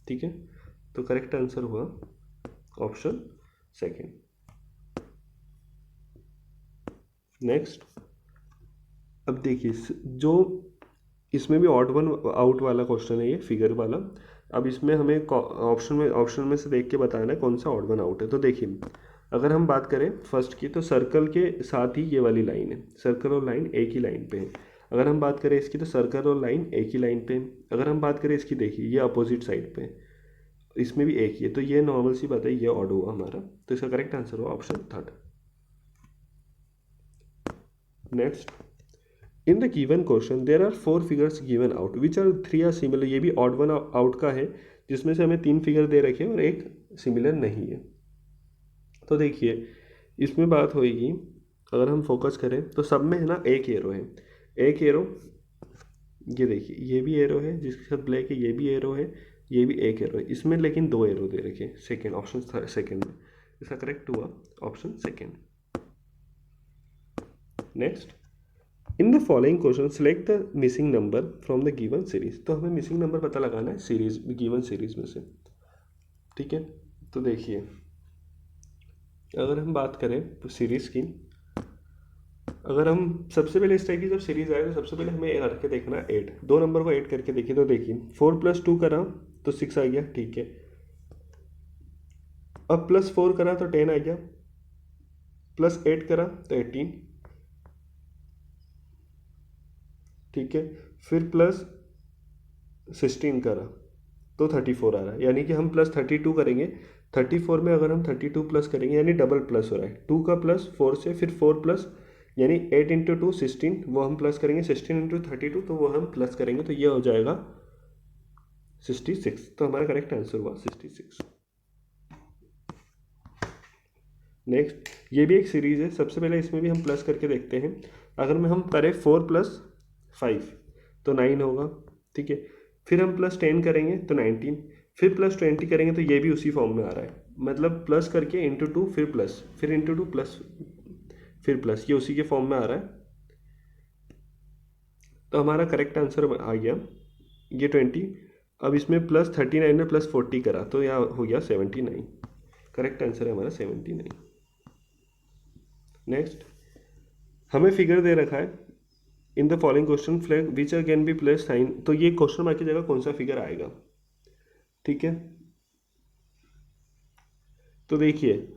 ठीक है। तो करेक्ट आंसर हुआ ऑप्शन सेकेंड। नेक्स्ट, अब देखिए जो इसमें भी ऑड वन आउट वाला क्वेश्चन है ये फिगर वाला। अब इसमें हमें ऑप्शन में से देख के बताना है कौन सा ऑड वन आउट है। तो देखिए अगर हम बात करें फर्स्ट की, तो सर्कल के साथ ही ये वाली लाइन है, सर्कल और लाइन एक ही लाइन पे है। अगर हम बात करें इसकी, तो सर्कल और लाइन एक ही लाइन पे है। अगर हम बात करें इसकी, देखिए ये अपोजिट साइड पे है, इसमें भी एक ही है, तो ये नॉर्मल सी बात है, ये ऑड हुआ हमारा, तो इसका करेक्ट आंसर हुआ option third. Next, in the given question there are 4 figures given out which are 3 are similar. ये भी ऑड वन आउट का है जिसमें से हमें 3 फिगर दे रखे हैं और एक सिमिलर नहीं है। तो देखिए इसमें बात होगी, अगर हम फोकस करें तो सब में है ना एक एरो है, एक एरो, ये देखिए ये भी एरो है जिसके साथ ब्लैक है, ये भी एरो है, ये भी एक एरो है, इसमें लेकिन 2 एरो दे रखे हैं सेकेंड, ऑप्शन सेकेंड में, इसका करेक्ट हुआ option second. Next, in the following question select the missing number from the given series. तो हमें मिसिंग नंबर पता लगाना है सीरीज, गिवन सीरीज में से, ठीक है। तो देखिए अगर हम बात करें तो सीरीज़ की, अगर हम सबसे पहले इस टाइप की जब सीरीज आए तो सबसे पहले हमें करके देखना 8, दो नंबर को 8 करके देखिए। तो देखिए 4 + 2 करा तो 6 आ गया, ठीक है। अब +4 करा तो 10 आ गया, +8 करा तो 18, ठीक है। फिर +16 करा तो 34 आ रहा है, यानी कि हम +32 करेंगे। 34 में अगर हम 32 प्लस करेंगे यानी डबल प्लस हो रहा है, 2 का प्लस 4 से, फिर 4 प्लस यानी 8 × 2 16, वो हम प्लस करेंगे। 16 × 32 तो वो हम प्लस करेंगे, तो ये हो जाएगा 66। तो हमारा करेक्ट आंसर हुआ 66। नेक्स्ट, ये भी एक सीरीज है। सबसे पहले इसमें भी हम प्लस करके देखते हैं। अगर में हम करें 4 + 5 तो 9 होगा, ठीक है। फिर हम +10 करेंगे तो 19, फिर +20 करेंगे तो ये भी उसी फॉर्म में आ रहा है, मतलब प्लस करके ×2 फिर प्लस, फिर ×2 प्लस, फिर प्लस, ये उसी के फॉर्म में आ रहा है। तो हमारा करेक्ट आंसर आ गया ये 20। अब इसमें +39 में +40 करा तो यह हो गया 79। करेक्ट आंसर है हमारा 79। नेक्स्ट, हमें फिगर दे रखा है in the following question flag which are can be place sign. तो ये क्वेश्चन मार्क की जगह कौन सा फिगर आएगा, ठीक है। तो देखिए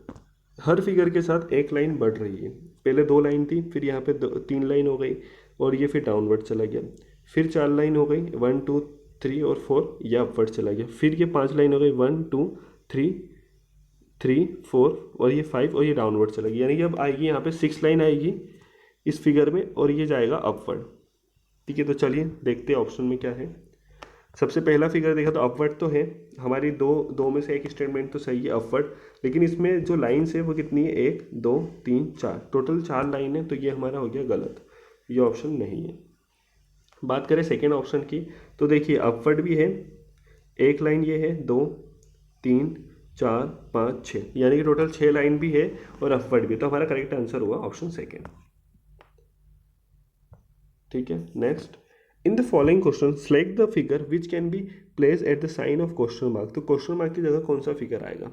हर फिगर के साथ एक लाइन बढ़ रही है। पहले 2 लाइन थी, फिर यहाँ पे 3 लाइन हो गई, और ये फिर डाउनवर्ड चला गया। फिर 4 लाइन हो गई, 1 2 3 और 4, ये अपवर्ड चला गया। फिर ये 5 लाइन हो गई, 1 2 3 3 4, और ये 5, और ये डाउनवर्ड चला गया। यानी कि अब आएगी यहाँ पे 6 लाइन आएगी इस फिगर में, और ये जाएगा अपवर्ड, ठीक है। तो चलिए देखते हैं ऑप्शन में क्या है। सबसे पहला फिगर देखा तो अपवर्ड तो है, हमारी दो दो में से एक स्टेटमेंट तो सही है अपवर्ड, लेकिन इसमें जो लाइन्स है वो कितनी है, 1 2 3 4, टोटल 4 लाइन है, तो ये हमारा हो गया गलत, ये ऑप्शन नहीं है। बात करें सेकेंड ऑप्शन की, तो देखिए अपवर्ड भी है, एक लाइन ये है, 2 3 4 5 6, यानी कि टोटल 6 लाइन भी है और अपवर्ड भी, तो हमारा करेक्ट आंसर हुआ ऑप्शन सेकेंड, ठीक है। Next, in the following question select the figure which can be place at the sign of question mark. तो क्वेश्चन मार्क की जगह कौन सा फिगर आएगा,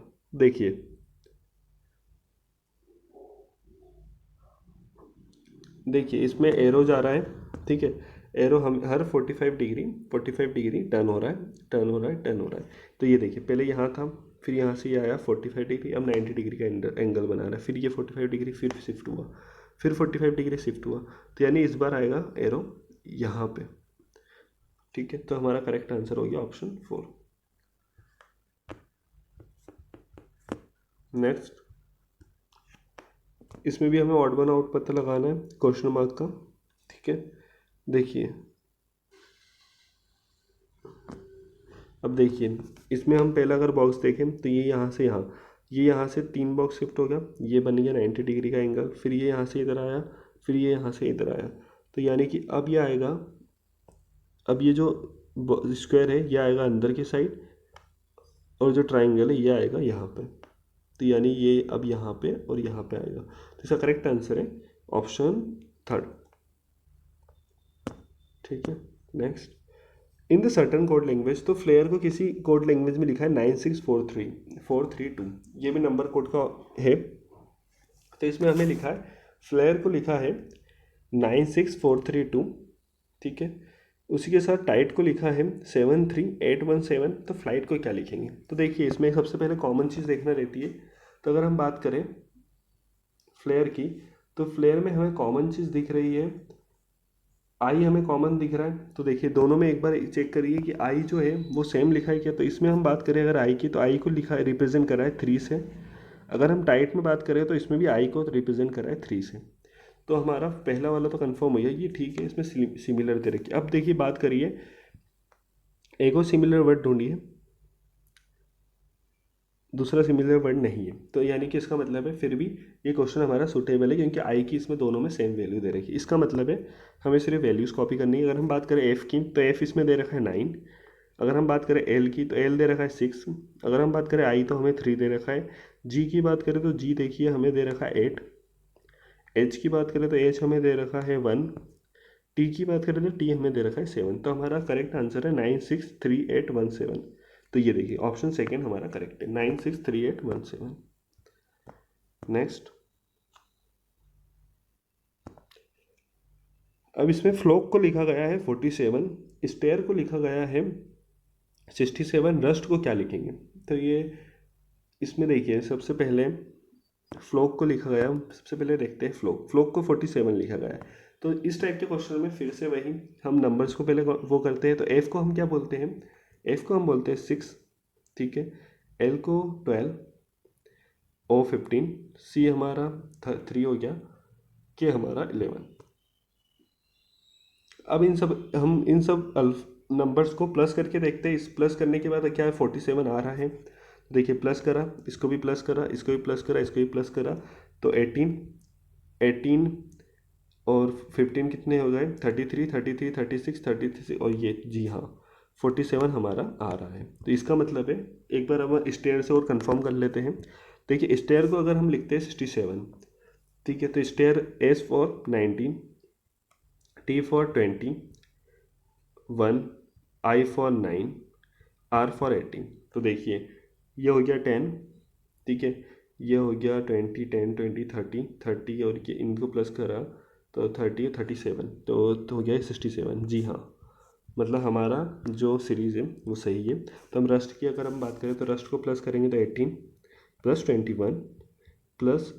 देखिए इसमें एरो जा रहा है, ठीक है। एरो हम हर 45 डिग्री टर्न हो रहा है, टर्न हो रहा है, टर्न हो रहा है। तो ये देखिए पहले यहाँ था, फिर यहाँ से ये आया 45 डिग्री, अब 90 डिग्री का एंगल बना रहा है, फिर ये 45 डिग्री फिर शिफ्ट हुआ, फिर 45 डिग्री शिफ्ट हुआ। तो यानी इस बार आएगा एरो यहाँ पे, ठीक है। तो हमारा करेक्ट आंसर हो गया ऑप्शन 4। नेक्स्ट, इसमें भी हमें ऑड वन आउट पता लगाना है क्वेश्चन मार्क का, ठीक है। देखिए अब देखिए इसमें हम पहला अगर बॉक्स देखें तो ये यहाँ से यहाँ, ये यहाँ से 3 बॉक्स शिफ्ट हो गया, ये बन गया 90 डिग्री का एंगल, फिर ये यहाँ से इधर आया, फिर ये यहाँ से इधर आया। तो यानी कि अब ये आएगा, अब ये जो स्क्वायर है ये आएगा अंदर की साइड, और जो ट्राइंगल है ये आएगा यहाँ पे। तो यानी ये अब यहाँ पे और यहाँ पे आएगा, तो इसका करेक्ट आंसर है ऑप्शन 3, ठीक है। Next, in the certain code language, तो फ्लेयर को किसी कोड लैंग्वेज में लिखा है 9643432, ये भी नंबर कोड का है। तो इसमें हमें लिखा है, फ्लेयर को लिखा है 96432, ठीक है। उसी के साथ टाइट को लिखा है 73817, तो फ्लाइट को क्या लिखेंगे। तो देखिए इसमें सबसे पहले कॉमन चीज़ देखना रहती है। तो अगर हम बात करें फ्लेयर की, तो फ्लेयर में हमें कॉमन चीज़ दिख रही है, आई हमें कॉमन दिख रहा है। तो देखिए दोनों में एक बार चेक करिए कि आई जो है वो सेम लिखा है क्या। तो इसमें हम बात करें अगर आई की, तो आई को लिखा है, रिप्रेजेंट करा है 3 से। अगर हम टाइट में बात करें तो इसमें भी आई को रिप्रेजेंट करा है 3 से। तो हमारा पहला वाला तो कंफर्म हो गया, ये ठीक है, इसमें सिमिलर दे रखी है। अब देखिए बात करिए, एक और सिमिलर वर्ड ढूंढिए, दूसरा सिमिलर वर्ड नहीं है। तो यानी कि इसका मतलब है फिर भी ये क्वेश्चन हमारा सूटेबल है, क्योंकि आई की इसमें दोनों में सेम वैल्यू दे रखी है। इसका मतलब है हमें सिर्फ वैल्यूज़ कॉपी करनी है। अगर हम बात करें एफ़ की, तो एफ़ इसमें दे रखा है 9। अगर हम बात करें एल की, तो एल दे रखा है 6। अगर हम बात करें आई, तो हमें 3 दे रखा है। जी की बात करें तो जी देखिए हमें दे रखा है 8। एच की बात करें तो एच हमें दे रखा है 1। टी की बात करें तो टी हमें दे रखा है 7। तो हमारा करेक्ट आंसर है 963817। तो ये देखिए ऑप्शन सेकेंड हमारा करेक्ट है, 963817। नेक्स्ट, अब इसमें फ्लोक को लिखा गया है 47, स्टेयर को लिखा गया है 67, रस्ट को क्या लिखेंगे? तो ये इसमें देखिए सबसे पहले फ्लोक को लिखा गया, सबसे पहले देखते हैं फ्लोक को 47 लिखा गया है। तो इस टाइप के क्वेश्चन में फिर से वही हम नंबर्स को पहले वो करते हैं। तो एफ को हम क्या बोलते हैं? एफ को हम बोलते हैं 6, ठीक है, एल को 12, ओ 15, सी हमारा 3 हो गया, के हमारा 11। अब हम इन सब नंबर्स को प्लस करके देखते हैं। इस प्लस करने के बाद क्या है, 47 आ रहा है। देखिए प्लस करा, इसको भी प्लस करा, इसको भी प्लस करा, इसको भी प्लस करा, तो 18 और 15 कितने हो गए? 33, 36, 33 और ये, जी हाँ, 47 हमारा आ रहा है। तो इसका मतलब है, एक बार अब स्टेयर से और कंफर्म कर लेते हैं। देखिए स्टेयर को अगर हम लिखते हैं 67, ठीक है, तो स्टेयर S for 19, T for 21, I for 9, R for 18। तो देखिए ये हो गया 10, ठीक है, ये हो गया 20, 10, 20, 30 और ये इनको प्लस करा तो 30, 37, तो हो गया 67। जी हाँ, मतलब हमारा जो सीरीज़ है वो सही है। तो हम रस्ट की अगर हम बात करें तो रस्ट को प्लस करेंगे तो 18 प्लस 21 प्लस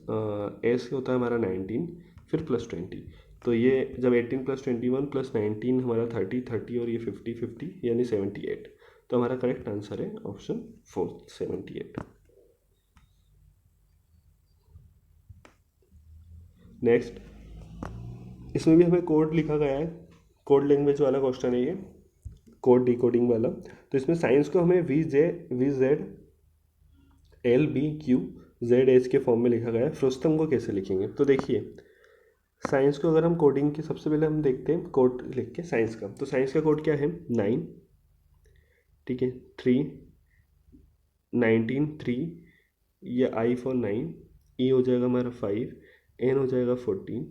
एस होता है हमारा 19, फिर प्लस 20। तो ये जब 18 प्लस 21 प्लस 19 हमारा 30 और ये 50 यानी 78। तो हमारा करेक्ट आंसर है ऑप्शन 4, 78। नेक्स्ट, इसमें भी हमें कोड लिखा गया है, कोड लैंग्वेज वाला क्वेश्चन है ये, कोड डिकोडिंग वाला। तो इसमें साइंस को हमें V Z L B Q Z H के फॉर्म में लिखा गया है। फ्रुस्तम को कैसे लिखेंगे? तो देखिए साइंस को अगर हम कोडिंग के, सबसे पहले हम देखते हैं कोड लिख के साइंस का। तो साइंस का कोड क्या है? 9, ठीक है, 3, 19, 3, ये आई फॉर 9, ई हो जाएगा हमारा 5, एन हो जाएगा 14,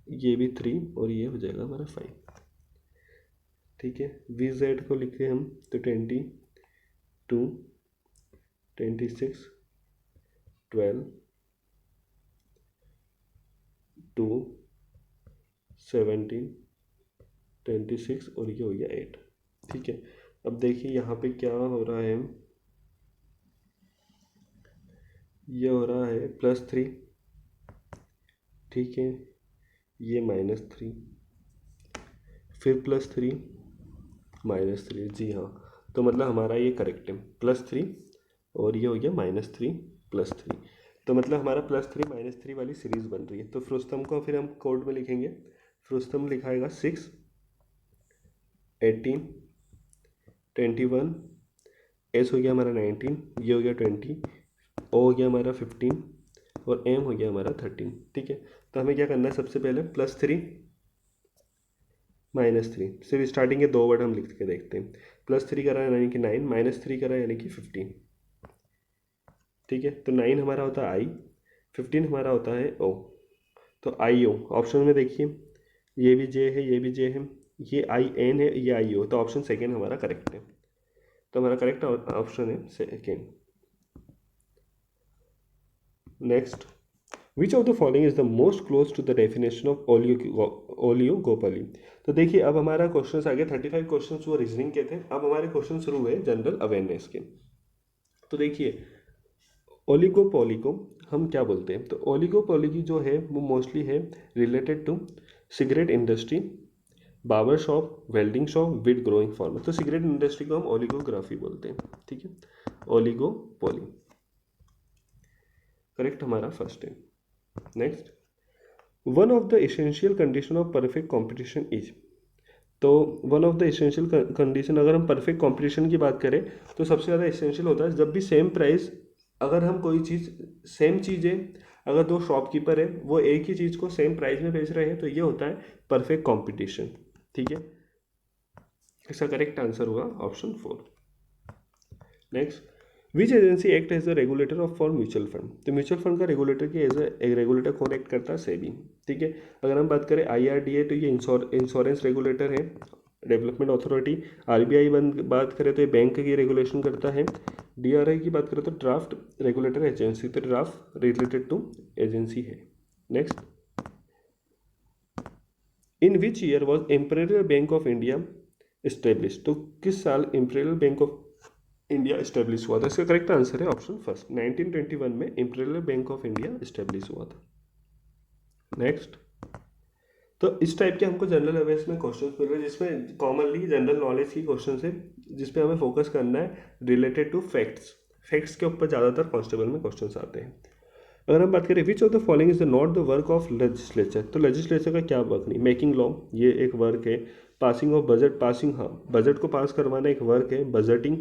ये भी 3 और ये हो जाएगा हमारा 5, ठीक है। वी जेड को लिखे हम तो 22, 26, 12, 2, 17, 26 और ये हो गया 8, ठीक है। अब देखिए यहाँ पे क्या हो रहा है, ये हो रहा है +3, ठीक है, ये -3, फिर +3, -3, जी हाँ। तो मतलब हमारा ये करेक्ट है, +3 और ये हो गया -3 +3। तो मतलब हमारा +3 -3 वाली सीरीज बन रही है। तो फ्रुस्तम को फिर हम कोड में लिखेंगे। फ्रुस्तम लिखाएगा 6, 18, 21, एस हो गया हमारा 19, ये हो गया 20, ओ हो गया हमारा 15 और एम हो गया हमारा 13, ठीक है। तो हमें क्या करना है, सबसे पहले +3 -3, सिर्फ स्टार्टिंग के 2 वर्ड हम लिख के देखते हैं। +3 करा यानी कि 9, -3 करा यानी कि 15, ठीक है। तो 9 हमारा होता है आई, 15 हमारा होता है ओ। तो आई ओ ऑप्शन में देखिए, ये भी जे है, ये भी जे है, ये आई एन है, ये आई ओ। तो ऑप्शन सेकेंड हमारा करेक्ट है। तो हमारा करेक्ट ऑप्शन है second. Next, which of the following is the most close to the definition of oligopoly? तो देखिए अब हमारा क्वेश्चन आ गया 35 क्वेश्चन वो रीजनिंग के थे। अब हमारे क्वेश्चन शुरू हुए जनरल अवेयरनेस के। तो देखिए ओलिगोपोली को हम क्या बोलते हैं? तो ओलिगोपोली जो है वो मोस्टली है related to cigarette industry, barber shop, welding shop, wheat growing farmer. तो सिगरेट इंडस्ट्री को हम ओलिगोग्राफी बोलते हैं, ठीक है, ओलिगोपोली करेक्ट हमारा फर्स्ट है। Next, one of the essential condition of perfect competition is. तो one of the essential condition, अगर हम परफेक्ट कॉम्पिटिशन की बात करें तो सबसे ज़्यादा एसेंशियल होता है जब भी सेम प्राइस, अगर हम कोई चीज़, सेम चीज़ें अगर 2 शॉपकीपर है वो एक ही चीज़ को सेम प्राइस में बेच रहे हैं, तो ये होता है परफेक्ट कॉम्पिटिशन, ठीक है। इसका करेक्ट आंसर हुआ option 4। Next, which agency act as the regulator of for mutual fund? तो म्यूचुअल फंड का रेगुलेटर की एज ए रेगुलेटर कौन एक्ट करता है? सेबी, ठीक है। अगर हम बात करें IRDA तो ये इंश्योरेंस रेगुलेटर है, डेवलपमेंट अथॉरिटी। RBI बात करें तो ये बैंक की रेगुलेशन करता है। DRI की बात करें तो ड्राफ्ट रेगुलेटर एजेंसी, तो ड्राफ्ट रिलेटेड टू एजेंसी है। Next, in which year was imperial bank of India establish, तो किस साल imperial bank of India establish हुआ था? इसका करेक्ट आंसर है ऑप्शन फर्स्ट, 1921 में imperial bank of India establish हुआ था। नेक्स्ट, तो इस टाइप के हमको जनरल अवेयर्स में क्वेश्चंस मिल रहे हैं जिसमें कॉमनली जनरल नॉलेज की क्वेश्चन है, जिसपे हमें फोकस करना है रिलेटेड टू फैक्ट्स। फैक्ट्स के ऊपर ज़्यादातर कांस्टेबल में क्वेश्चंस आते हैं। अगर हम बात करें विच of the following is not the work of legislature, तो लेजिस्लेचर का क्या वर्क नहीं? मेकिंग लॉ ये एक वर्क है, पासिंग ऑफ बजट, पासिंग, हाँ बजट को पास करवाना एक वर्क है, बजटिंग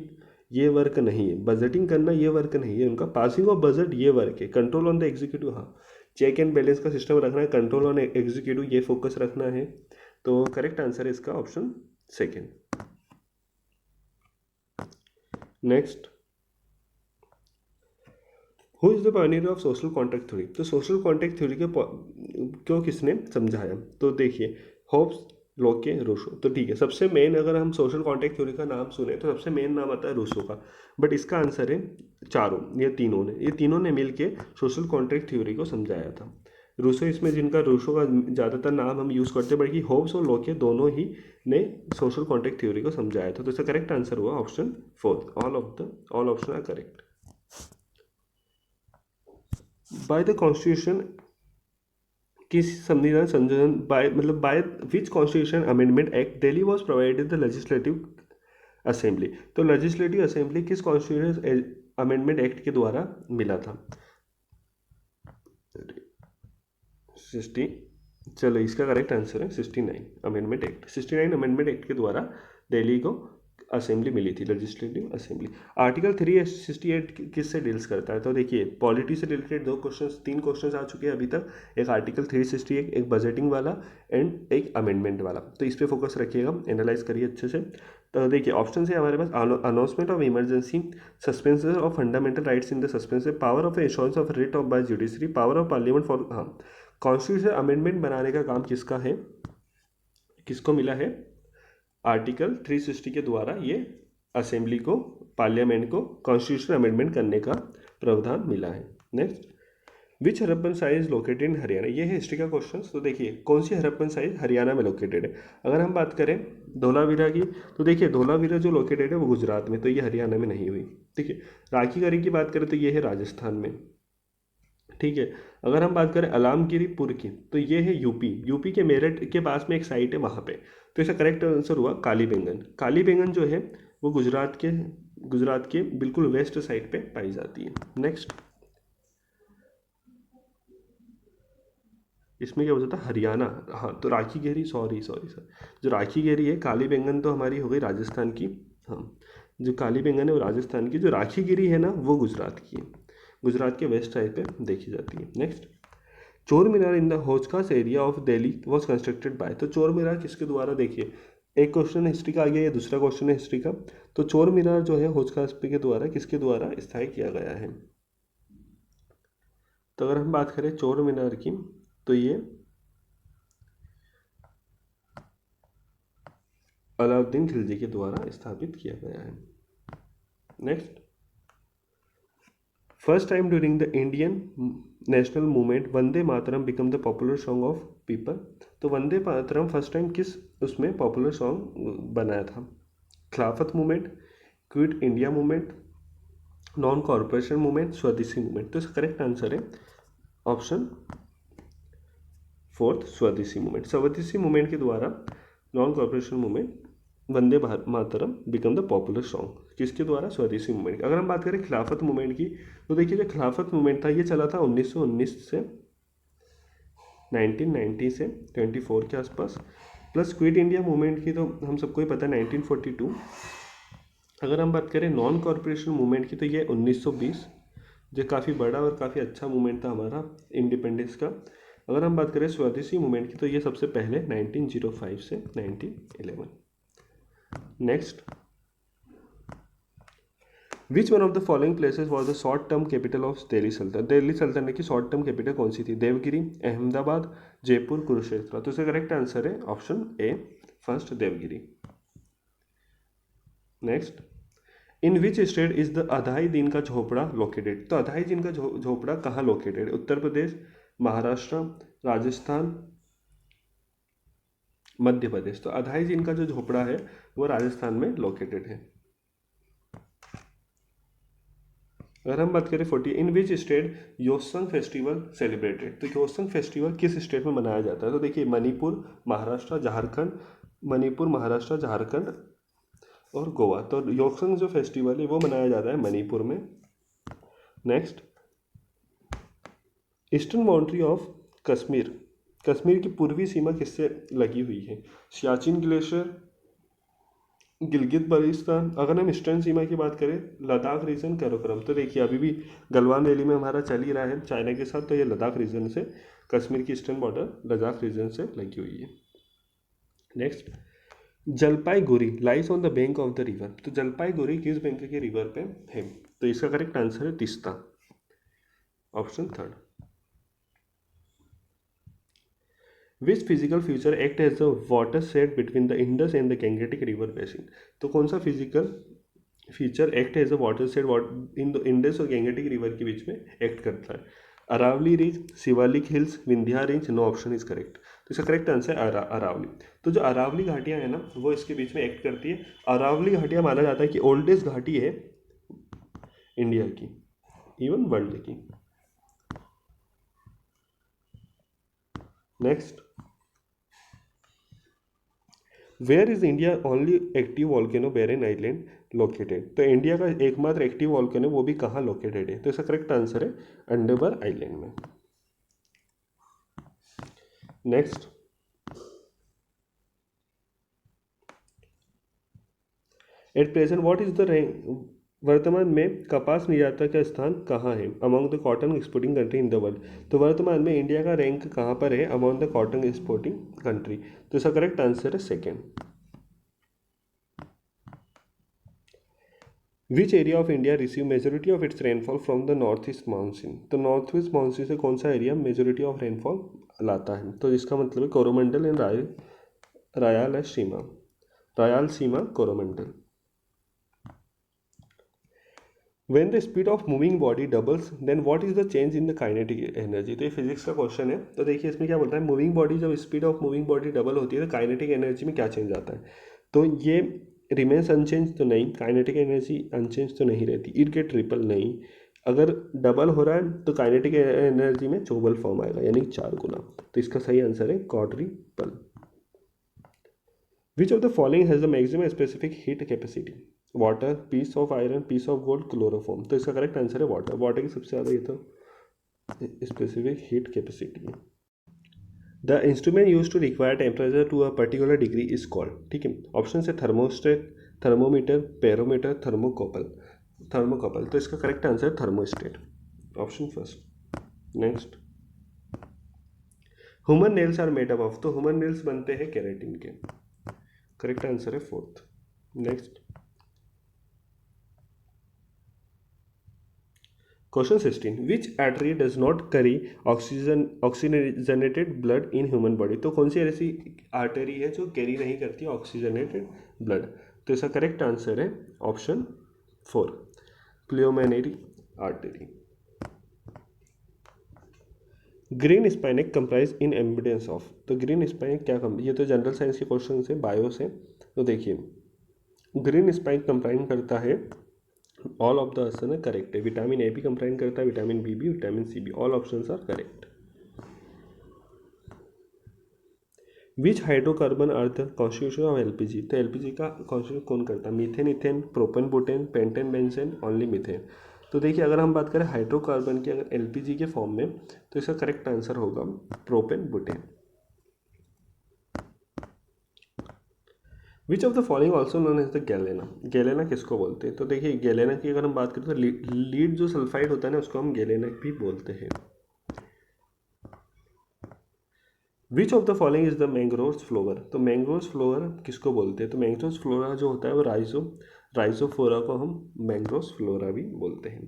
ये वर्क नहीं है, बजटिंग करना ये वर्क नहीं है उनका, पासिंग ऑफ बजट ये वर्क है, कंट्रोल ऑन द एग्जीक्यूटिव, हाँ चेक एंड बैलेंस का सिस्टम रखना है, कंट्रोल ऑन एग्जीक्यूटिव ये फोकस रखना है। तो करेक्ट आंसर है इसका option second. Next, who is the Pioneer of social contract theory, तो सोशल कॉन्ट्रैक्ट थ्योरी को किसने समझाया? तो देखिए होब्स, लोके, रूसो। तो ठीक है, सबसे मेन अगर हम सोशल कॉन्ट्रैक्ट थ्योरी का नाम सुने तो सबसे मेन नाम आता है रूसो का, बट इसका आंसर है चारों, ये तीनों ने मिलके सोशल कॉन्ट्रैक्ट थ्योरी को समझाया था। रूसो इसमें जिनका रूसो का ज़्यादातर नाम हम यूज़ करते हैं, बल्कि होब्स और लोके दोनों ही ने सोशल कॉन्ट्रैक्ट थ्योरी को समझाया था। तो इसका करेक्ट आंसर हुआ option fourth, all option are correct. By the constitution, किस संविधान संशोधन, by which constitution amendment act Delhi was provided the legislative assembly, तो लेजिस्लेटिव असेंबली किस कॉन्स्टिट्यूशन अमेंडमेंट एक्ट के द्वारा मिला था? 60, चलो इसका करेक्ट आंसर है 69 अमेंडमेंट एक्ट। 69 अमेंडमेंट एक्ट के द्वारा दिल्ली को असेंबली मिली थी, लेजिस्लेटिव असेंबली। आर्टिकल 368 किससे डील्स करता है? तो देखिए पॉलिटी से रिलेटेड तीन क्वेश्चंस आ चुके हैं अभी तक, एक आर्टिकल 368, एक बजटिंग वाला एंड एक अमेंडमेंट वाला। तो इस पर फोकस रखिएगा, एनालाइज करिए अच्छे से। तो देखिए ऑप्शन है हमारे पास, announcement of emergency, suspension of fundamental rights in the suspension, power of assurance of writ of by judiciary, power of parliament for, हाँ कॉन्स्टिट्यूशन अमेंडमेंट बनाने का काम किसका है, किसको मिला है? आर्टिकल 360 के द्वारा ये असेंबली को, पार्लियामेंट को कॉन्स्टिट्यूशन अमेंडमेंट करने का प्रावधान मिला है। Next, which Harappan site is located in Haryana, ये है हिस्ट्री का क्वेश्चन। तो देखिए कौन सी हरप्पन साइट हरियाणा में लोकेटेड है? अगर हम बात करें धोलावीरा की, तो देखिए धोलावीरा जो लोकेटेड है वो गुजरात में, तो ये हरियाणा में नहीं हुई। ठीक है, राखीगढ़ी की बात करें तो ये है राजस्थान में। ठीक है, अगर हम बात करें अलामगिरीपुर की, तो ये है यूपी के मेरठ के पास में एक साइट है वहाँ पे। तो इसका करेक्ट आंसर हुआ कालीबेंगन। कालीबेंगन जो है वो गुजरात के बिल्कुल वेस्ट साइड पे पाई जाती है। नेक्स्ट, इसमें क्या हो जाता है? हरियाणा, हाँ तो राखीगेरी, सॉरी सर, जो राखीगेरी है, कालीबेंगन तो हमारी हो गई राजस्थान की, हाँ जो कालीबेंगन है वो राजस्थान की, जो राखीगिरी है ना वो गुजरात की है, गुजरात के वेस्ट साइड पे देखी जाती है। Next, Chor Minar in the Hauz Khas area of Delhi was constructed by, तो चोर मीनार किसके द्वारा? देखिए एक क्वेश्चन हिस्ट्री का आ गया, ये दूसरा क्वेश्चन है हिस्ट्री का। तो चोर मीनार जो है हौजखास के द्वारा किसके द्वारा स्थापित किया गया है? तो अगर हम बात करें चोर मीनार की, तो ये अलाउद्दीन खिलजी के द्वारा स्थापित किया गया है। Next, first time during the Indian national movement Vande Mataram become the popular song of people, तो वंदे मातरम फर्स्ट टाइम किस उसमें पॉपुलर सॉन्ग बनाया था? खिलाफत movement, quit India movement, non corporation movement, स्वदेशी मूवमेंट। तो इसका करेक्ट आंसर है ऑप्शन फोर्थ, स्वदेशी मूवमेंट। स्वदेशी मूवमेंट के द्वारा non corporation movement Vande Mataram become the popular song, किसके द्वारा? स्वदेशी मूवमेंट। अगर हम बात करें खिलाफत मूवमेंट की, तो देखिए जो खिलाफत मूवमेंट था ये चला था 1919 से 1990 से 24 के आसपास, प्लस क्विट इंडिया मूवमेंट की तो हम सबको ही पता है 1942। अगर हम बात करें नॉन कॉरपोरेशन मूवमेंट की, तो ये 1920, जो काफ़ी बड़ा और काफ़ी अच्छा मूवमेंट था हमारा इंडिपेंडेंस का। अगर हम बात करें स्वदेशी मूवमेंट की, तो ये सबसे पहले 1905 से 1911। Next, which one of the following places was the short term capital of Delhi सल्तनत, दिल्ली सल्तनत की शॉर्ट टर्म कैपिटल कौन सी थी? देवगिरी, अहमदाबाद, जयपुर, कुरुक्षेत्र। तो इसका करेक्ट आंसर है option A first, Devagiri. Next, in which state is the Adhai Din Ka झोपड़ा located? तो अधाई दिन का झोपड़ा कहाँ लोकेटेड है? उत्तर प्रदेश, महाराष्ट्र, राजस्थान, मध्य प्रदेश। तो अधाई दिन का जो झोपड़ा है वो राजस्थान में लोकेटेड है। अगर हम बात करें 40, इन which state Yaosang festival celebrated? तो योसंग फेस्टिवल किस स्टेट में मनाया जाता है? तो देखिए मणिपुर, महाराष्ट्र, झारखंड, मणिपुर, महाराष्ट्र, झारखंड और गोवा। तो योसंग जो फेस्टिवल है वो मनाया जाता है मणिपुर में। Next, eastern boundary of Kashmir, Kashmir की पूर्वी सीमा किससे लगी हुई है? सियाचिन ग्लेशियर, गिलगित बल्तिस्तान। अगर हम ईस्टर्न सीमा की बात करें, लद्दाख रीजन, कैराकोरम। तो देखिए अभी भी गलवान वैली में हमारा चल ही रहा है चाइना के साथ, तो ये लद्दाख रीजन से, कश्मीर की ईस्टर्न बॉर्डर लद्दाख रीजन से लगी हुई है। Next, Jalpaiguri lies on the bank of the river. तो जलपाईगुड़ी किस बैंक के रिवर पे है? तो इसका करेक्ट आंसर है Teesta, option third. Which physical feature act as the watershed between the Indus and the Gangetic river basin? तो कौन सा physical feature act as a watershed in the Indus और गैंगेटिक रिवर के बीच में एक्ट करता है? Aravalli range, Shivalik hills, Vindhya range. No option is correct. तो इसका करेक्ट आंसर है अरावली। तो जो अरावली घाटियां हैं ना वो इसके बीच में एक्ट करती है। अरावली घाटियां माना जाता है कि ओल्डेस्ट घाटी है इंडिया की, इवन वर्ल्ड की। Next, where is India only active volcano Barren island located? तो इंडिया का एकमात्र एक्टिव वॉल्केनो वो भी कहाँ लोकेटेड है? तो इसका करेक्ट आंसर है अंडमान आइलैंड में। Next, at present what is the rank, वर्तमान में कपास निर्यातक का स्थान कहाँ है among the cotton exporting country in the world? तो वर्तमान में इंडिया का रैंक कहाँ पर है among the cotton exporting country? तो इसका करेक्ट आंसर है second. Which area of India receive majority of its rainfall from the north east monsoon? तो नॉर्थ ईस्ट मानसून से कौन सा एरिया मेजोरिटी ऑफ रेनफॉल लाता है? तो इसका मतलब है Coromandel and Rayalaseema, Rayalaseema Coromandel. When the speed of moving body doubles, then what is the change in the kinetic energy? तो ये फिजिक्स का क्वेश्चन है। तो देखिए इसमें क्या बोलता है, मूविंग बॉडी, जब speed of moving body double होती है तो काइनेटिक एनर्जी में क्या चेंज आता है? तो ये रिमेन्स अनचेंज तो नहीं, काइनेटिक एनर्जी अनचेंज तो नहीं रहती, इट गेट ट्रिपल नहीं। अगर डबल हो रहा है तो काइनेटिक एनर्जी में चौबल फॉर्म आएगा, यानी 4 गुना। तो इसका सही आंसर है quadruple. Which of the following has the maximum specific heat capacity? Water, piece of iron, piece of gold, chloroform. तो इसका करेक्ट आंसर है वाटर। वाटर की सबसे ज़्यादा ये तो स्पेसिफिक हीट कैपेसिटी है। The instrument use to require temperature to a particular degree is called, ठीक है। ऑप्शन है thermostat, thermometer, pyrometer, thermocouple. Thermocouple, तो इसका करेक्ट आंसर है thermostat, option first. Next, human nails are made up of. तो human nails बनते हैं keratin के, करेक्ट आंसर है fourth. Next, question 16, which artery does not carry oxygenated blood in human body? तो कौन सी ऐसी आर्टरी है जो कैरी नहीं करती ऑक्सीजनेटेड ब्लड? तो इसका करेक्ट आंसर है option 4, pulmonary artery. Green spinach comprise in abundance of. तो ग्रीन स्पाइनेक क्या ये तो जनरल साइंस के क्वेश्चन है, बायो से। तो देखिए ग्रीन स्पाइनेक कंप्राइज करता है, ऑल ऑफ द ऑप्शन है करेक्ट है। विटामिन ए भी कंप्राइज करता है, विटामिन बी भी, विटामिन सी भी, all options are correct. Which hydrocarbon are the constitution of LPG? तो एलपीजी का कॉन्स्टिट्यूशन कौन करता है? Methane, ethane, propane, butane, pentane, benzene, only methane. तो देखिए अगर हम बात करें हाइड्रोकार्बन की अगर एलपीजी के फॉर्म में, तो इसका करेक्ट आंसर होगा propane, butane. Which of the following also known as the galena? Galena किसको बोलते हैं? तो देखिए गैलेना की अगर हम बात करें तो लीड जो सल्फाइड होता है ना उसको हम गैलेना भी बोलते हैं। विच of the following is the mangroves flower? तो मैंग्रोव्स फ्लोवर किसको बोलते हैं? तो मैंग्रोव्स फ्लोरा जो होता है वो राइजोफोरा को हम मैंग्रोव्स फ्लोरा भी बोलते हैं।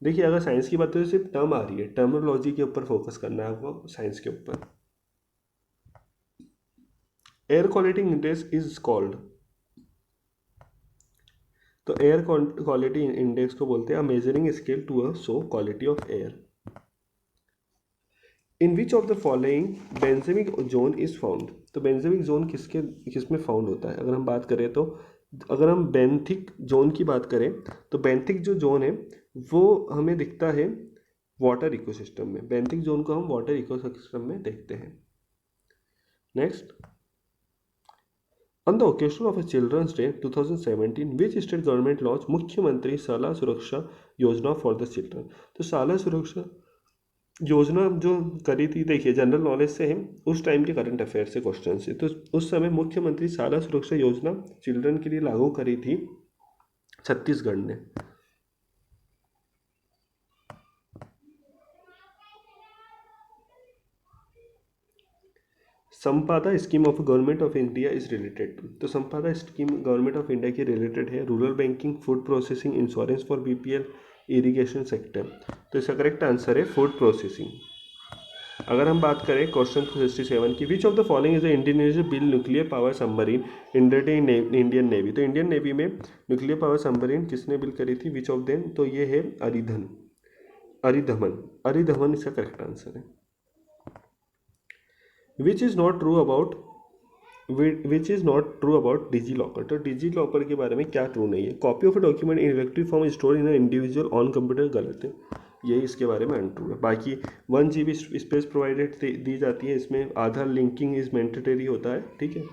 देखिए अगर साइंस की बात करें तो सिर्फ टर्म आ रही है, टर्मिनोलॉजी के ऊपर फोकस करना है आपको साइंस के ऊपर। Air quality index is called, तो एयर क्वालिटी इंडेक्स को बोलते हैं measuring scale to show quality of air. In which of the following benthic zone is found, तो बेंजेमिक जोन किसमें फाउंड होता है? अगर हम बात करें तो अगर हम बेंथिक जोन की बात करें तो बेंथिक जो जोन है वो हमें दिखता है वाटर इकोसिस्टम में। बेंथिक जोन को हम वाटर इकोसिस्टम में देखते हैं। Next, on the occasion of children's day 2017 which state government launch Mukhyamantri Shala सुरक्षा योजना फॉर द चिल्ड्रन। तो शाला सुरक्षा योजना जो करी थी, देखिए जनरल नॉलेज से है, उस टाइम के करंट अफेयर से क्वेश्चन से। तो उस समय मुख्यमंत्री शाला सुरक्षा योजना चिल्ड्रन के लिए लागू करी थी छत्तीसगढ़ ने। Sampada scheme of government of India is related to, तो Sampada scheme government of India की रिलेटेड है rural banking, food processing, insurance for BPL, irrigation sector. तो इसका करेक्ट आंसर है फूड प्रोसेसिंग। अगर हम बात करें क्वेश्चन 267 की, which of the following is Indonesia built nuclear power submarine Indian navy. तो इंडियन नेवी में न्यूक्लियर पावर सबमरीन किसने बिल करी थी? विच ऑफ देम, तो ये है अरिधमन इसका करेक्ट आंसर है। Which is not true about DigiLocker, तो डिजी लॉकर के बारे में क्या ट्रू नहीं है? Copy of a document in electric form store in individual on computer, गलत है, यही इसके बारे में अनट्रू है। बाकी 1 GB स्पेस प्रोवाइडेड दी जाती है, इसमें आधार लिंकिंग इज मैंडेटरी होता है, ठीक है।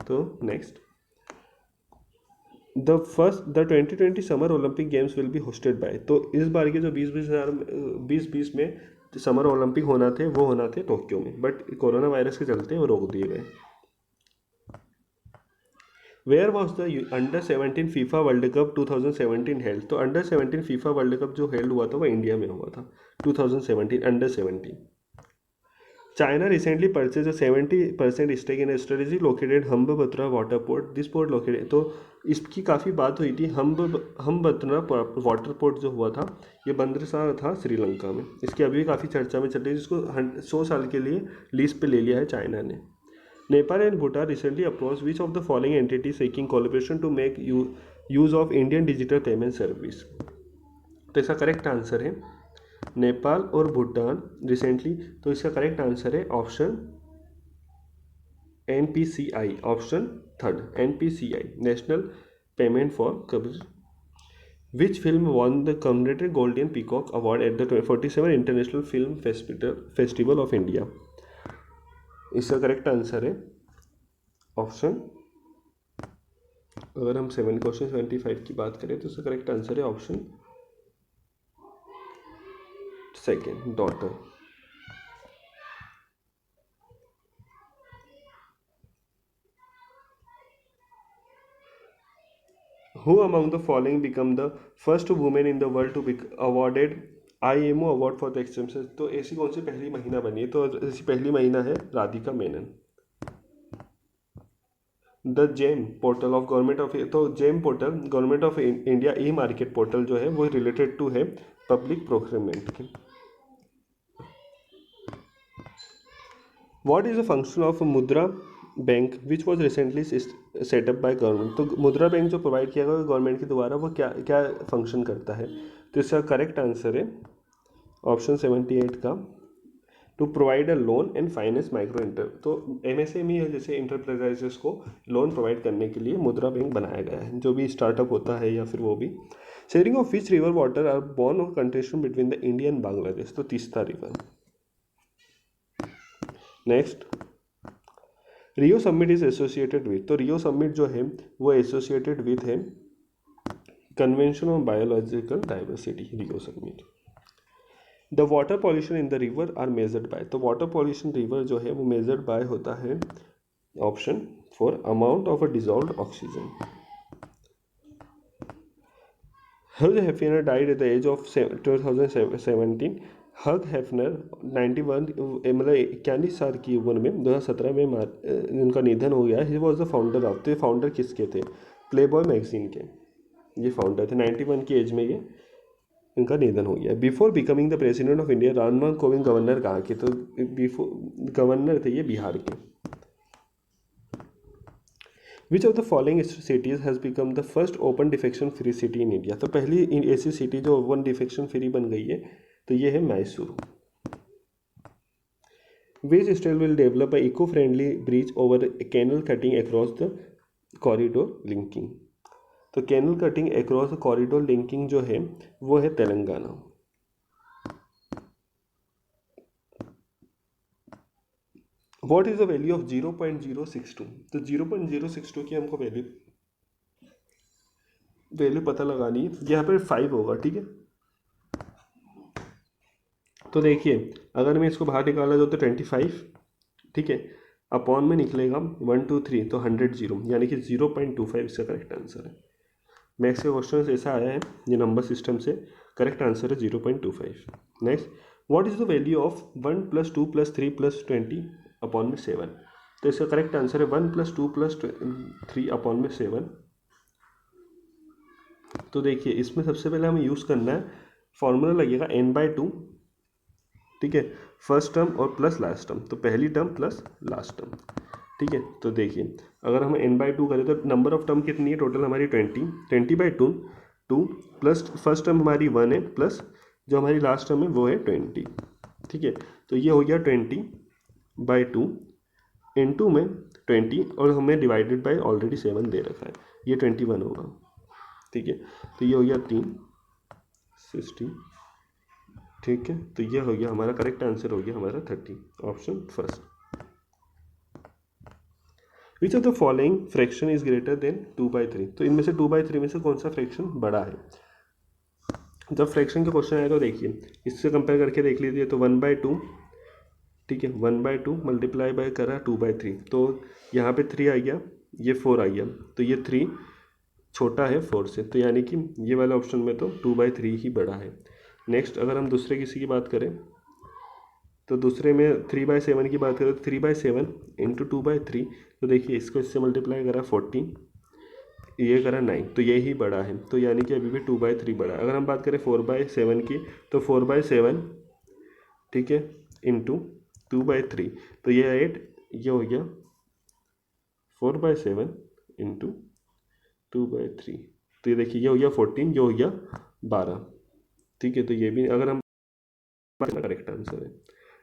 तो next, the 2020 summer Olympic games will be hosted by, तो इस बार के जो 2020 में समर ओलंपिक होना थे टोक्यो में, बट कोरोना वायरस के चलते वो रोक दिए गए। Where was the under 17 FIFA world cup 2017 held, तो अंडर 17 फीफा वर्ल्ड कप जो हेल्ड हुआ था वो इंडिया में हुआ था 2017 under 17। China recently purchase 70% stake in strategy located Hambantota water port, this port located, तो इसकी काफ़ी बात हुई थी। हम्बबतरा वाटर पोर्ट जो हुआ था ये बंदरसार था श्रीलंका में, इसकी अभी भी काफ़ी चर्चा में चल रही है, जिसको 100 साल के लिए लीज पे ले लिया है चाइना ने। Nepal and Bhutan recently approach which of the following entity seeking collaboration to make use of Indian digital payment service, तो इसका करेक्ट आंसर है नेपाल और भूटान रिसेंटली, तो इसका करेक्ट आंसर है option NPCI, option third NPCI, national payment for कब्ज। Which film won the कॉन्ग्रेटेड golden peacock award at the 47 international film festival of India, इसका करेक्ट आंसर है ऑप्शन, अगर हम 75 की बात करें तो इसका करेक्ट आंसर है option second, daughter. Who among the following become the first women in the world to be awarded IMO award for the excellence, तो ऐसी कौन सी पहली महिला बनी है? तो ऐसी पहली महिला है Radhika Menon. The GeM portal of government of, तो GeM portal government of India e market portal जो है वो रिलेटेड टू है पब्लिक प्रोक्योरमेंट के। What is the function of Mudra bank which was recently set up by government, तो मुद्रा बैंक जो provide किया गया गवर्नमेंट के द्वारा वो क्या क्या फंक्शन करता है? तो इसका करेक्ट आंसर है ऑप्शन 78 का, to provide a loan and finance micro inter, तो MSME है जैसे इंटरप्राइजेस को लोन प्रोवाइड करने के लिए मुद्रा बैंक बनाया गया है, जो भी स्टार्टअप होता है या फिर वो भी। Sharing of which river water are born of contention between the India and Bangladesh, तो Teesta river. Next, Rio summit is associated with, तो रियो समिट जो है वो एसोसिएटेड विथ है convention on biological diversity, Rio summit. The water pollution in the river are measured by, तो water pollution river जो है वो मेजर्ड बाय होता है option 4 amount of a dissolved oxygen. Hug Hefner died at the age of 2017, Hugh Hefner 91 मतलब 41 साल की उम्र में 2017 में उनका निधन हो गया। He was the founder of, तो ये फाउंडर किसके थे? प्लेबॉय मैगजीन के ये फाउंडर थे। 91 की एज में ये इनका निधन हो गया। Before becoming the president of India, Ramnath Kovind governor कहाँ के? तो बिफोर गवर्नर थे ये बिहार के। विच of the following cities has become the first open defection free city in India. तो पहली ऐसी सिटी जो ओपन डिफेक्शन फ्री बन गई है तो ये है Mysore. Which state will develop a eco friendly bridge over canal cutting across the corridor linking. तो canal cutting across the corridor linking जो है वो है Telangana. What is the value of 0.062। तो 0.062 की हमको वैल्यू पता लगानी है। यहाँ पर 5 होगा, ठीक है। तो देखिए अगर मैं इसको बाहर निकाला जाऊँ तो 25, ठीक है, अपॉन में निकलेगा 1 2 3 तो 100 जीरो, यानी कि 0.25 इसका करेक्ट आंसर है। मैथ्स के क्वेश्चन ऐसा आया है ये नंबर सिस्टम से, करेक्ट आंसर है 0.25। Next, what is the value of 1 + 2 + 3 + 20 upon में 7। तो इसका करेक्ट आंसर है 1 + 2 + 3 अपॉन में 7। तो देखिए इसमें सबसे पहले हमें यूज़ करना है, फॉर्मूला लगेगा n/2, ठीक है, फर्स्ट टर्म और प्लस लास्ट टर्म। तो पहली टर्म प्लस लास्ट टर्म, ठीक है। तो देखिए अगर हम n/2 करें तो नंबर ऑफ टर्म कितनी है टोटल हमारी 20/2 2 प्लस फर्स्ट टर्म हमारी 1 है, प्लस जो हमारी लास्ट टर्म है वो है 20, ठीक है। तो ये हो गया 20/2 इनटू में 20 और हमें डिवाइडेड बाय ऑलरेडी 7 दे रखा है, ये 21 होगा, ठीक है। तो ये हो गया 360, ठीक है। तो ये हो गया हमारा करेक्ट आंसर, हो गया हमारा 30, option first. Which of the following fraction is greater than 2/3। तो इनमें से 2/3 में से कौन सा फ्रैक्शन बड़ा है। जब फ्रैक्शन के क्वेश्चन आए तो देखिए इससे कंपेयर करके देख लीजिए। तो 1/2, ठीक है, 1/2 मल्टीप्लाई बाय करा 2/3, तो यहाँ पे 3 आ गया, ये 4 आ गया, तो ये 3 छोटा है 4 से, तो यानी कि ये वाला ऑप्शन में तो 2/3 ही बड़ा है। नेक्स्ट अगर हम दूसरे किसी की बात करें तो दूसरे में 3/7 की बात करें तो 3/7 इंटू 2/3, तो देखिए इसको इससे मल्टीप्लाई करा 14, ये करा 9, तो ये ही बड़ा है, तो यानी कि अभी भी 2/3 बड़ा है। अगर हम बात करें 4/7 की तो 4/7, ठीक है, इंटू 2/3, तो ये 8, ये हो गया 4/7 इंटू 2/3, तो ये देखिए ये हो गया 14, ये हो गया 12, ठीक है। तो ये भी अगर हम करेक्ट आंसर है।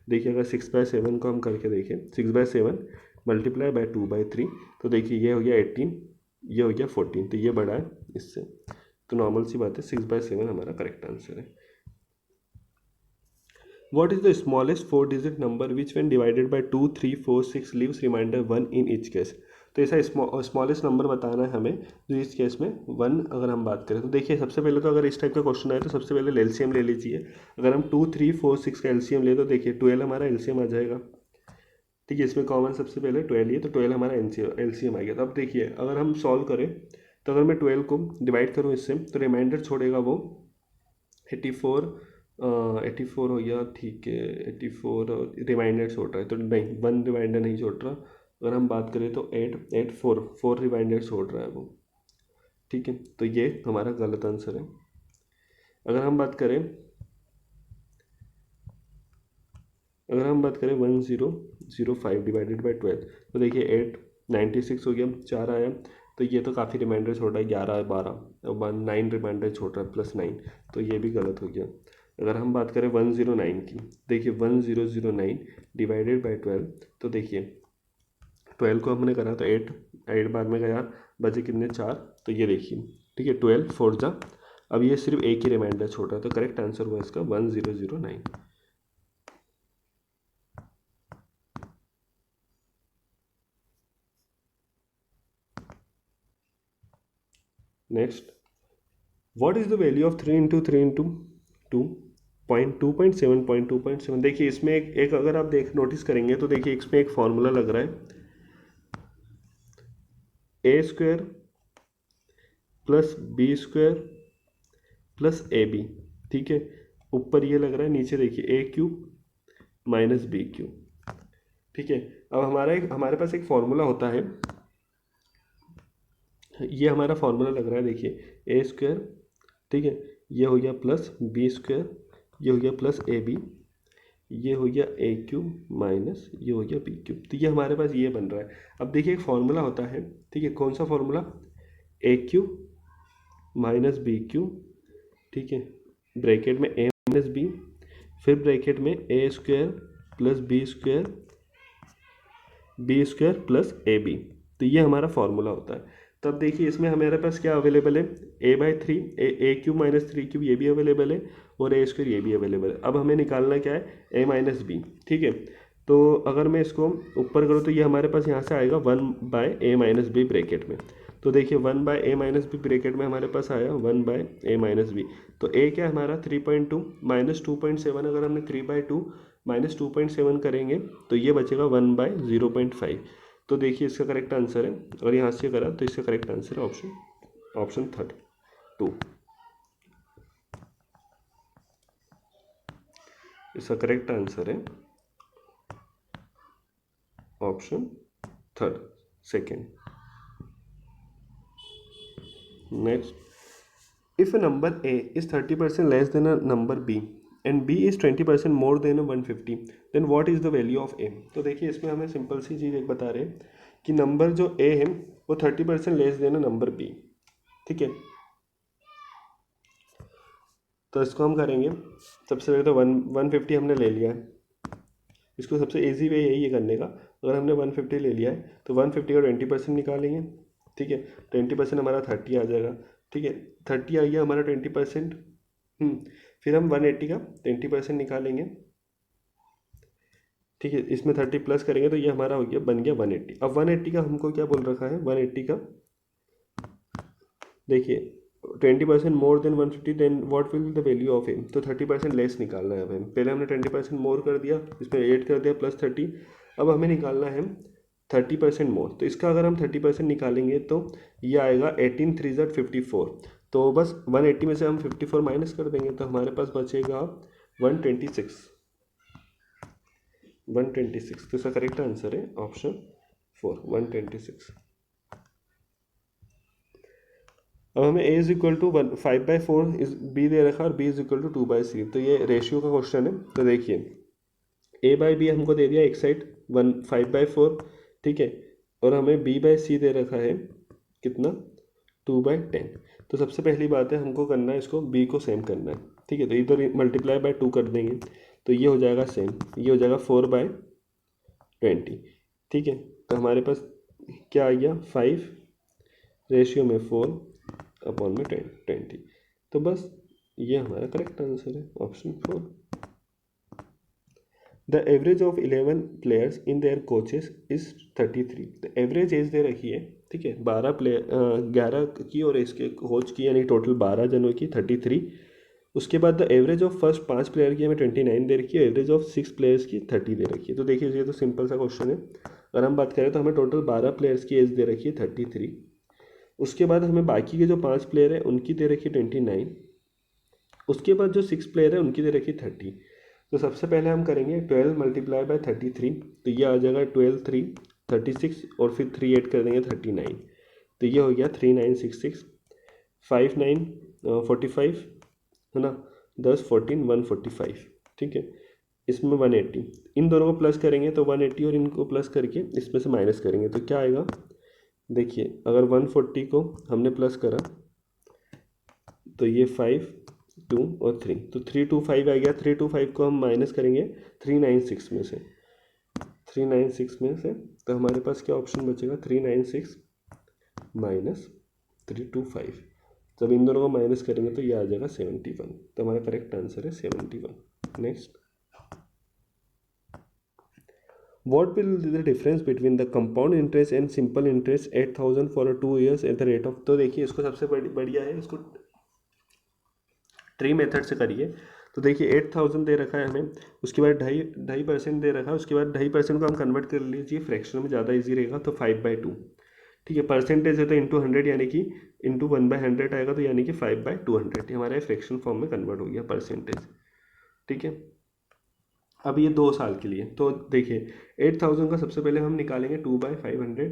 देखिए अगर 6/7 को हम करके देखें, 6/7 मल्टीप्लाई बाय 2/3, तो देखिए ये हो गया 18, ये हो गया 14, तो ये बड़ा है इससे, तो नॉर्मल सी बात है 6/7 हमारा करेक्ट आंसर है। What is the smallest 4-digit number which when divided by 2, 3, 4, 6 leaves remainder 1 in each case। तो ऐसा स्मॉलेस्ट नंबर बताना है हमें जो इस केस में 1 अगर हम बात करें। तो देखिए सबसे पहले तो अगर इस टाइप का क्वेश्चन आए तो सबसे पहले एलसीएम ले लीजिए। अगर हम 2, 3, 4, 6 का एलसीएम ले तो देखिए 12 हमारा एलसीएम आ जाएगा, ठीक है। इसमें कॉमन सबसे पहले 12 ही है, तो 12 हमारा एलसीएम आ गया। तो अब देखिए अगर हम सॉल्व करें तो अगर मैं 12 को डिवाइड करूँ इससे तो रिमाइंडर छोड़ेगा वो 84, 84 हो गया, ठीक है, 84 रिमाइंडर छोड़ रहा है, तो नहीं 1 रिमाइंडर नहीं छोड़ रहा। अगर हम बात करें तो 8 4 रिमाइंडर छोड़ रहा है वो, ठीक है। तो ये हमारा गलत आंसर है। अगर हम बात करें 1005 डिवाइडेड बाई 12, तो देखिए 896 हो गया, 4 आया, तो ये तो काफ़ी रिमाइंडर छोड़ रहा है, 11 12 और 9 रिमाइंडर छोड़ रहा है +9, तो ये भी गलत हो गया। अगर हम बात करें 109 की, देखिए 1009 डिवाइडेड बाई 12, तो देखिए 12 को हमने करा तो 8 बाद में गया, बचे कितने 4, तो ये देखिए, ठीक है, 12 4 जा, अब ये सिर्फ एक ही रिमाइंडर छोड़ रहा है, तो करेक्ट आंसर हुआ इसका 1009। Next, what is the value of 3 × 3 × 2 2.7 देखिए इसमें एक अगर आप नोटिस करेंगे तो देखिए इसमें एक फॉर्मूला लग रहा है a² + b² + ab, ठीक है। ऊपर ये लग रहा है, नीचे देखिए a³ - b³, ठीक है। अब हमारे पास एक फॉर्मूला होता है, ये हमारा फॉर्मूला लग रहा है, देखिए a², ठीक है, ये हो गया + b², ये हो गया + ab, ये हो गया ए क्यूब माइनस ये हो गया बी क्यूब। तो ये हमारे पास ये बन रहा है। अब देखिए एक फॉर्मूला होता है, ठीक है, कौन सा formula, A cube minus B cube, ठीक है, ब्रैकेट में ए माइनस बी, फिर ब्रैकेट में A square plus B square plus A B. तो ये हमारा फॉर्मूला होता है। तब देखिए इसमें हमारे पास क्या अवेलेबल है, a/3 ए क्यूब माइनस 3 क्यूब ये भी अवेलेबल है और ए स्क्वायर ये भी अवेलेबल है। अब हमें निकालना क्या है, a माइनस बी, ठीक है। तो अगर मैं इसको ऊपर करूँ तो ये हमारे पास यहाँ से आएगा 1/a माइनस बी ब्रैकेट में। तो देखिए 1/a माइनस बी ब्रैकेट में हमारे पास आया 1/a माइनस बी। तो a क्या है हमारा 3.2 माइनस 2.7, अगर हमने 3/2 माइनस 2.7 करेंगे तो ये बचेगा 1/0.5। तो देखिए इसका करेक्ट आंसर है, अगर यहाँ से करा तो इसका करेक्ट आंसर है ऑप्शन थर्ड 2। इसका करेक्ट आंसर है option third second. Next, if a number a is 30% less than a number b and b is 20% more than a 150, then what is the value of a। तो देखिए इसमें हमें simple सी चीज़ एक बता रहे हैं कि नंबर जो a है वो 30% less than a number b, ठीक है। तो इसको हम करेंगे, सबसे पहले तो 150 हमने ले लिया है, इसको सबसे ईजी वे यही है करने का। अगर हमने 150 ले लिया है तो 150 का 20% निकालेंगे, ठीक है। 20% हमारा 30 आ जाएगा, ठीक है। 30 आ गया हमारा 20%। फिर हम 180 का 20% निकालेंगे, ठीक है। इसमें 30 प्लस करेंगे तो ये हमारा हो गया बन गया 180। अब 180 का हमको क्या बोल रखा है, 180 का देखिए 20% more than 150 than what will be the value of M. तो 30% लेस निकालना है हमें। पहले हमने 20% मोर कर दिया, इसमें ऐड कर दिया प्लस 30। अब हमें निकालना है 30% मोर। तो इसका अगर हम 30% निकालेंगे तो ये आएगा 18 3 ज़ 54। तो बस 180 में से हम 54 माइनस कर देंगे तो हमारे पास बचेगा 126। तो इसका करेक्ट आंसर है ऑप्शन 4 126। अब हमें a is equal to 5/4 is b दे रखा और b इज इक्वल टू 2/3। तो ये रेशियो का क्वेश्चन है। तो देखिए a/b हमको दे दिया एक साइड 5/4, ठीक है, और हमें b/c दे रखा है कितना 2/10। तो सबसे पहली बात है हमको करना है इसको b को सेम करना है, ठीक है। तो इधर मल्टीप्लाई बाय 2 कर देंगे तो ये हो जाएगा सेम, ये हो जाएगा 4/20, ठीक है। तो हमारे पास क्या आ गया 5 रेशियो में 4 अपॉन में 20। तो बस ये हमारा करेक्ट आंसर है option 4। The average of 11 players in their coaches is 33। तो एवरेज एज दे रखी है, ठीक है, 11 की और इसके कोच की यानी टोटल 12 जनों की 33। उसके बाद the average of first 5 player की हमें 29 दे रखी है, एवरेज ऑफ 6 प्लेयर्स की 30 दे रखी है। तो देखिए ये तो सिंपल सा क्वेश्चन है। अगर हम बात करें तो हमें टोटल 12 प्लेयर्स की एज दे रखी है 33। उसके बाद हमें बाकी के जो 5 प्लेयर हैं उनकी दे रखी 29। उसके बाद जो 6 प्लेयर है उनकी दे रखी 30। तो सबसे पहले हम करेंगे 12 मल्टीप्लाई बाय 33। तो ये आ जाएगा 12 3 36 और फिर 3 ऐड कर देंगे 39। तो ये हो गया 3966 5 9 45 है ना, 10 14 145, ठीक है। इसमें 180, इन दोनों को प्लस करेंगे तो 180 और इनको प्लस करके इसमें से माइनस करेंगे तो क्या आएगा, देखिए अगर 140 को हमने प्लस करा तो ये 5 2 और 3, तो 325 आ गया। 325 को हम माइनस करेंगे 396 में से, 396 में से, तो हमारे पास क्या ऑप्शन बचेगा 396 माइनस 325। जब इन दोनों को माइनस करेंगे तो ये आ जाएगा 71। तो हमारा करेक्ट आंसर है 71। Next, What will be the difference between the compound interest and simple interest 8,000 for 2 years at the rate of। तो देखिए इसको सबसे बढ़िया है, इसको ट्री मेथड से करिए। तो देखिए 8,000 दे रखा है हमें, उसके बाद 2.5% दे रखा है, उसके बाद 2.5% को हम कन्वर्ट कर लीजिए फ्रैक्शन में, ज़्यादा इजी रहेगा। तो 5/2, ठीक है। परसेंटेज है तो इंटू 100 यानी कि इंटू 1/100 आएगा, तो यानी कि 5/200 हमारे फ्रैक्शन फॉर्म में कन्वर्ट हो गया परसेंटेज, ठीक है। अब ये 2 साल के लिए। तो देखिए 8,000 का सबसे पहले हम निकालेंगे 2/500,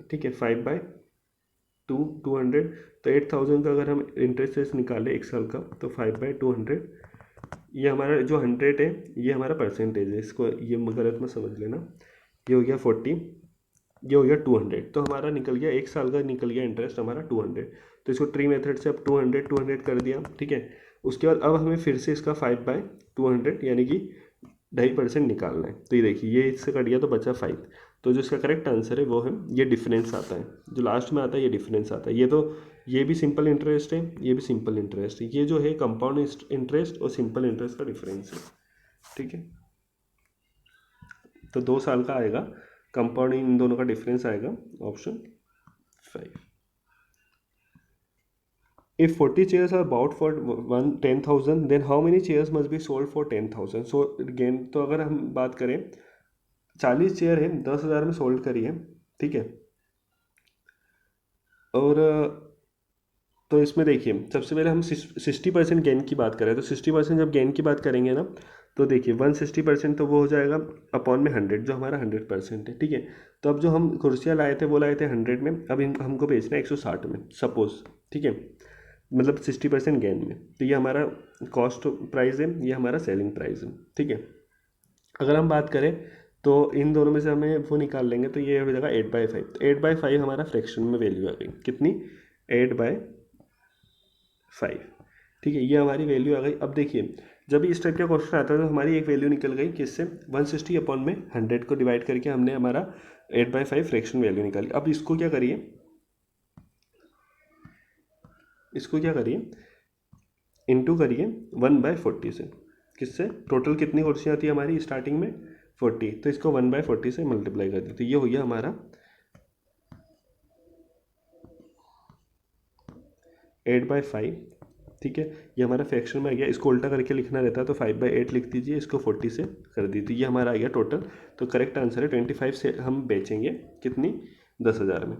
ठीक है, 5/2 200। तो 8,000 का अगर हम इंटरेस्ट रेट निकालें 1 साल का तो 5/200 ये हमारा जो 100 है ये हमारा परसेंटेज है, इसको ये गलत मत समझ लेना। ये हो गया 40, ये हो गया 200, तो हमारा निकल गया 1 साल का निकल गया इंटरेस्ट हमारा 200। तो इसको ट्री मेथड से अब 200 कर दिया, ठीक है। उसके बाद अब हमें फिर से इसका 5/200 यानी कि 2.5% निकालना है। तो ये देखिए ये इससे कट गया तो बचा 5। तो जो इसका करेक्ट आंसर है वो है ये डिफरेंस आता है, जो लास्ट में आता है ये डिफरेंस आता है। ये तो ये भी सिंपल इंटरेस्ट है, ये भी सिंपल इंटरेस्ट है, ये जो है कंपाउंड इंटरेस्ट और सिंपल इंटरेस्ट का डिफरेंस है, ठीक है। तो 2 साल का आएगा, कंपाउंड इन दोनों का डिफरेंस आएगा option 5। If 40 chairs are bought for 10,000 then how many chairs must be sold for 10,000? So again तो अगर हम बात करें 40 चेयर है 10,000 में सोल्ड करी है, ठीक है। और तो इसमें देखिए सबसे पहले हम 60% गेन की बात करें, तो 60% जब गेन की बात करेंगे ना, तो देखिए 160% तो वो हो जाएगा अपॉन में 100 जो हमारा 100% है, ठीक है। तो अब जो हम कुर्सियाँ लाए थे वो लाए थे 100 में, अब हमको बेचना है 160 में सपोज, ठीक है। मतलब 60% गेन में, तो ये हमारा कॉस्ट प्राइस है, ये हमारा सेलिंग प्राइस है, ठीक है। अगर हम बात करें तो इन दोनों में से हमें वो निकाल लेंगे, तो ये हो जाएगा 8/5। तो 8/5 हमारा फ्रैक्शन में वैल्यू आ गई कितनी, 8/5, ठीक है। ये हमारी वैल्यू आ गई। अब देखिए जब इस टाइप का क्वेश्चन आता है तो हमारी एक वैल्यू निकल गई किससे, 160 अपॉन में 100 को डिवाइड करके हमने हमारा 8/5 फ्रैक्शन वैल्यू निकाली। अब इसको क्या करिए, इसको क्या करिए इंटू करिए 1/40 से, किससे, टोटल कितनी कुर्सियाँ आती है हमारी स्टार्टिंग में 40, तो इसको 1/40 से मल्टीप्लाई कर देते, ये हो गया हमारा 8/5, ठीक है। ये हमारा फ्रैक्शन में आ गया, इसको उल्टा करके लिखना रहता है तो 5/8 लिख दीजिए, इसको 40 से कर दीजिए, ये हमारा आ गया टोटल। तो करेक्ट आंसर है 25 से हम बेचेंगे कितनी, 10,000 में।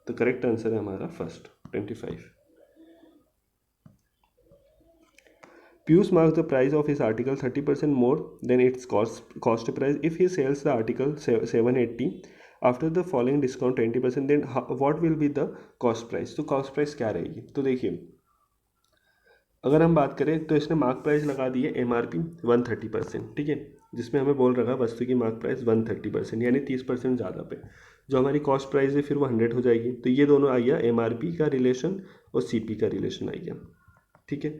तो करेक्ट आंसर है हमारा first 25। Piyush marks the price of his article 30% more than its cost price. If he sells the article 780 after the following discount 20%, then what will be the cost price? तो cost price क्या रहेगी, तो देखिए अगर हम बात करें तो इसने मार्क प्राइस लगा दी है MRP 130%, ठीक है। जिसमें हमें बोल रखा वस्तु की मार्क प्राइस 130% यानी 30% ज़्यादा पे, जो हमारी कॉस्ट प्राइस है फिर वो 100 हो जाएगी। तो ये दोनों आ गया MRP का रिलेशन और CP का रिलेशन आ गया, ठीक है।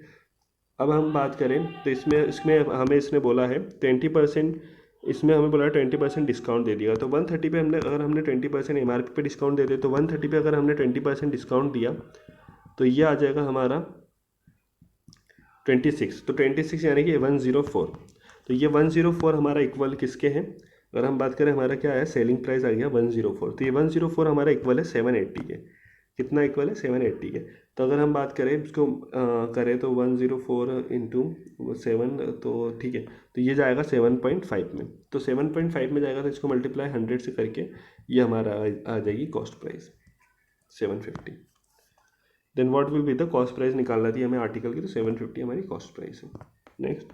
अब हम बात करें तो इसमें इसमें हमें इसने बोला है 20%, इसमें हमें बोला है 20% डिस्काउंट दे दिया। तो 130 पे हमने अगर हमने 20% MRP पे डिस्काउंट दे दिया, तो 130 पे अगर हमने 20% डिस्काउंट दिया तो ये आ जाएगा हमारा 26। तो 26 यानी कि 104। तो ये 104 हमारा इक्वल किसके हैं, अगर हम बात करें हमारा क्या है सेलिंग प्राइस आ गया 104, तो ये 104 हमारा इक्वल है 780 के। कितना इक्वल है 780 के। तो अगर हम बात करें इसको करें तो 104 इंटू 7, तो ठीक है, तो ये जाएगा 7.5 में। तो 7.5 में जाएगा तो इसको मल्टीप्लाई 100 से करके ये हमारा आ जाएगी cost price 750। Then what will be the cost price निकालना थी हमें आर्टिकल की, तो 750 हमारी कॉस्ट प्राइस है। Next,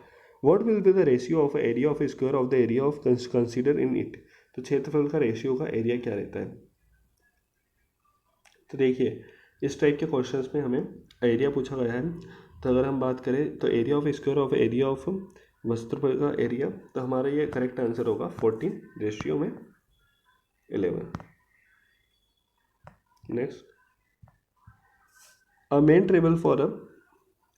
what will be the ratio of area of square of the area of consider in it. तो क्षेत्रफल का रेशियो का एरिया क्या रहता है। तो देखिए इस टाइप के क्वेश्चंस में हमें एरिया पूछा गया है। तो अगर हम बात करें तो area of square of area of वस्तुफल का एरिया, तो हमारा ये करेक्ट आंसर होगा 14:11। Next, a main travel for a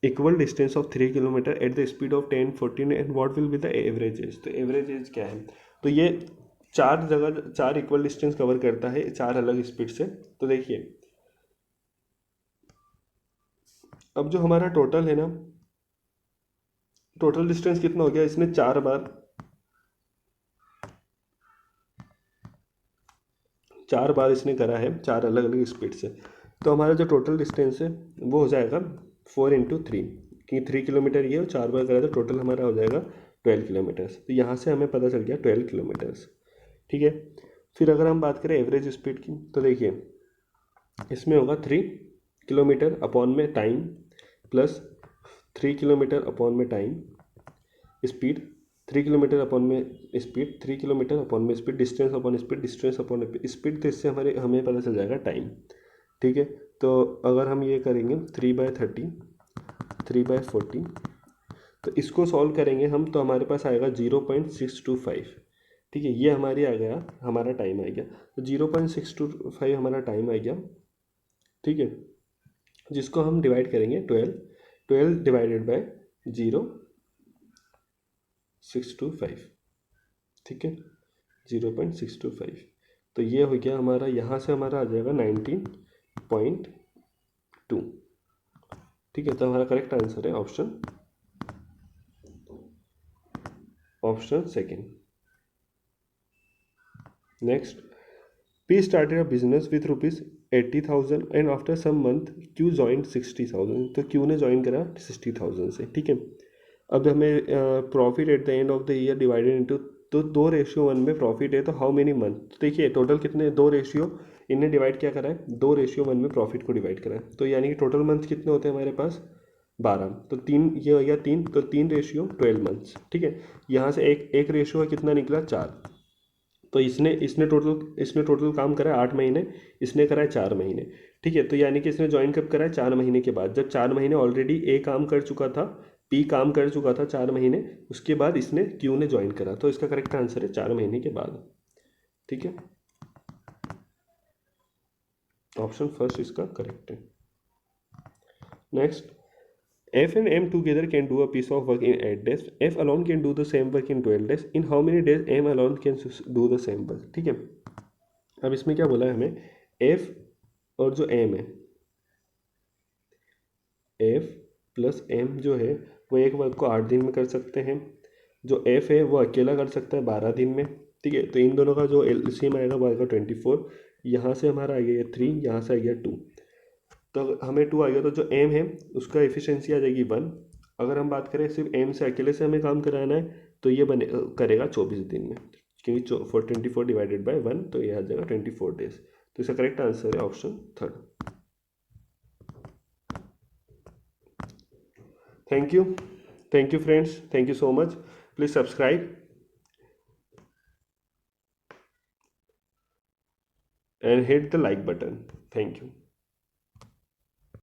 equal distance of 3 kilometre at the speed of 10, 14 and what will be the average age। तो एवरेज एज क्या है, तो ये 4 इक्वल डिस्टेंस कवर करता है 4 अलग स्पीड से। तो देखिए अब जो हमारा टोटल है ना, टोटल डिस्टेंस कितना हो गया, इसने 4 बार इसने करा है 4 अलग अलग स्पीड से। तो हमारा जो टोटल डिस्टेंस है वो हो जाएगा 4 × 3, कि 3 किलोमीटर ये और 4 बार करा तो टोटल हमारा हो जाएगा 12 किलोमीटर्स। तो यहाँ से हमें पता चल गया 12 किलोमीटर्स, ठीक है। फिर अगर हम बात करें एवरेज स्पीड की, तो देखिए इसमें होगा 3 किलोमीटर अपॉन में टाइम प्लस 3 किलोमीटर अपॉन में टाइम स्पीड, 3 किलोमीटर अपॉन में स्पीड, 3 किलोमीटर अपॉन में speed, distance upon speed, distance upon speed. तो इससे हमें पता चल जाएगा टाइम, ठीक है। तो अगर हम ये करेंगे 3/30, 3/40, तो इसको सॉल्व करेंगे हम, तो हमारे पास आएगा 0.625। ठीक है, ये हमारी आ गया, हमारा टाइम आ गया। तो 0.625 हमारा टाइम आ गया। ठीक है, जिसको हम डिवाइड करेंगे 12 डिवाइडेड बाय 0.625। ठीक है, 0.625। तो ये हो गया हमारा, यहाँ से हमारा आ जाएगा 19.2। ठीक है, तो हमारा करेक्ट आंसर है option second. Next, P started a business with ₹80,000 and after some month Q joined 60,000। तो Q ने ज्वाइन करा 60,000 से। ठीक है, अब हमें profit at the end of the year divided into, तो 2:1 में प्रॉफिट है, तो हाउ मेनी मंथ। तो देखिए टोटल कितने, 2 इनने डिवाइड क्या करा है, 2:1 में प्रॉफिट को डिवाइड करा है। तो यानी कि टोटल मंथ कितने होते हैं हमारे पास, 12। तो 3, ये हो गया 3, तो 3:12 मंथ्स। ठीक है, यहाँ से एक रेशियो कितना निकला, 4। तो इसने टोटल काम करा है 8 महीने, इसने करा है 4 महीने। ठीक है, तो यानी कि इसने ज्वाइन कब करा है, 4 महीने के बाद। जब 4 महीने ऑलरेडी ए काम कर चुका था, पी काम कर चुका था 4 महीने, उसके बाद इसने क्यू ने ज्वाइन करा। तो इसका करेक्ट आंसर है 4 महीने के बाद। ठीक है, ऑप्शन फर्स्ट इसका करेक्ट है। Next, F and M together can do a piece of work in 8 days. F alone can do the same work in 12 days. In how many days M alone can do the same work? ठीक है, अब इसमें क्या बोला है हमें, F और जो M है, F प्लस M जो है वो एक वर्क को 8 दिन में कर सकते हैं। जो F है वो अकेला कर सकता है 12 दिन में। ठीक है, तो इन दोनों का जो एलसीएम आएगा वो आएगा 24। यहाँ से हमारा आ गया 3, यहाँ से आ गया 2। तो हमें 2 आ गया, तो जो M है उसका एफिशिएंसी आ जाएगी 1। अगर हम बात करें सिर्फ M से अकेले से हमें काम कराना है, तो ये करेगा 24 दिन में, क्योंकि 24 डिवाइडेड बाय 1, तो ये आ जाएगा 24 डेज। तो इसका करेक्ट आंसर है option third. Thank you friends, thank you so much. Please subscribe and hit the like button. Thank you.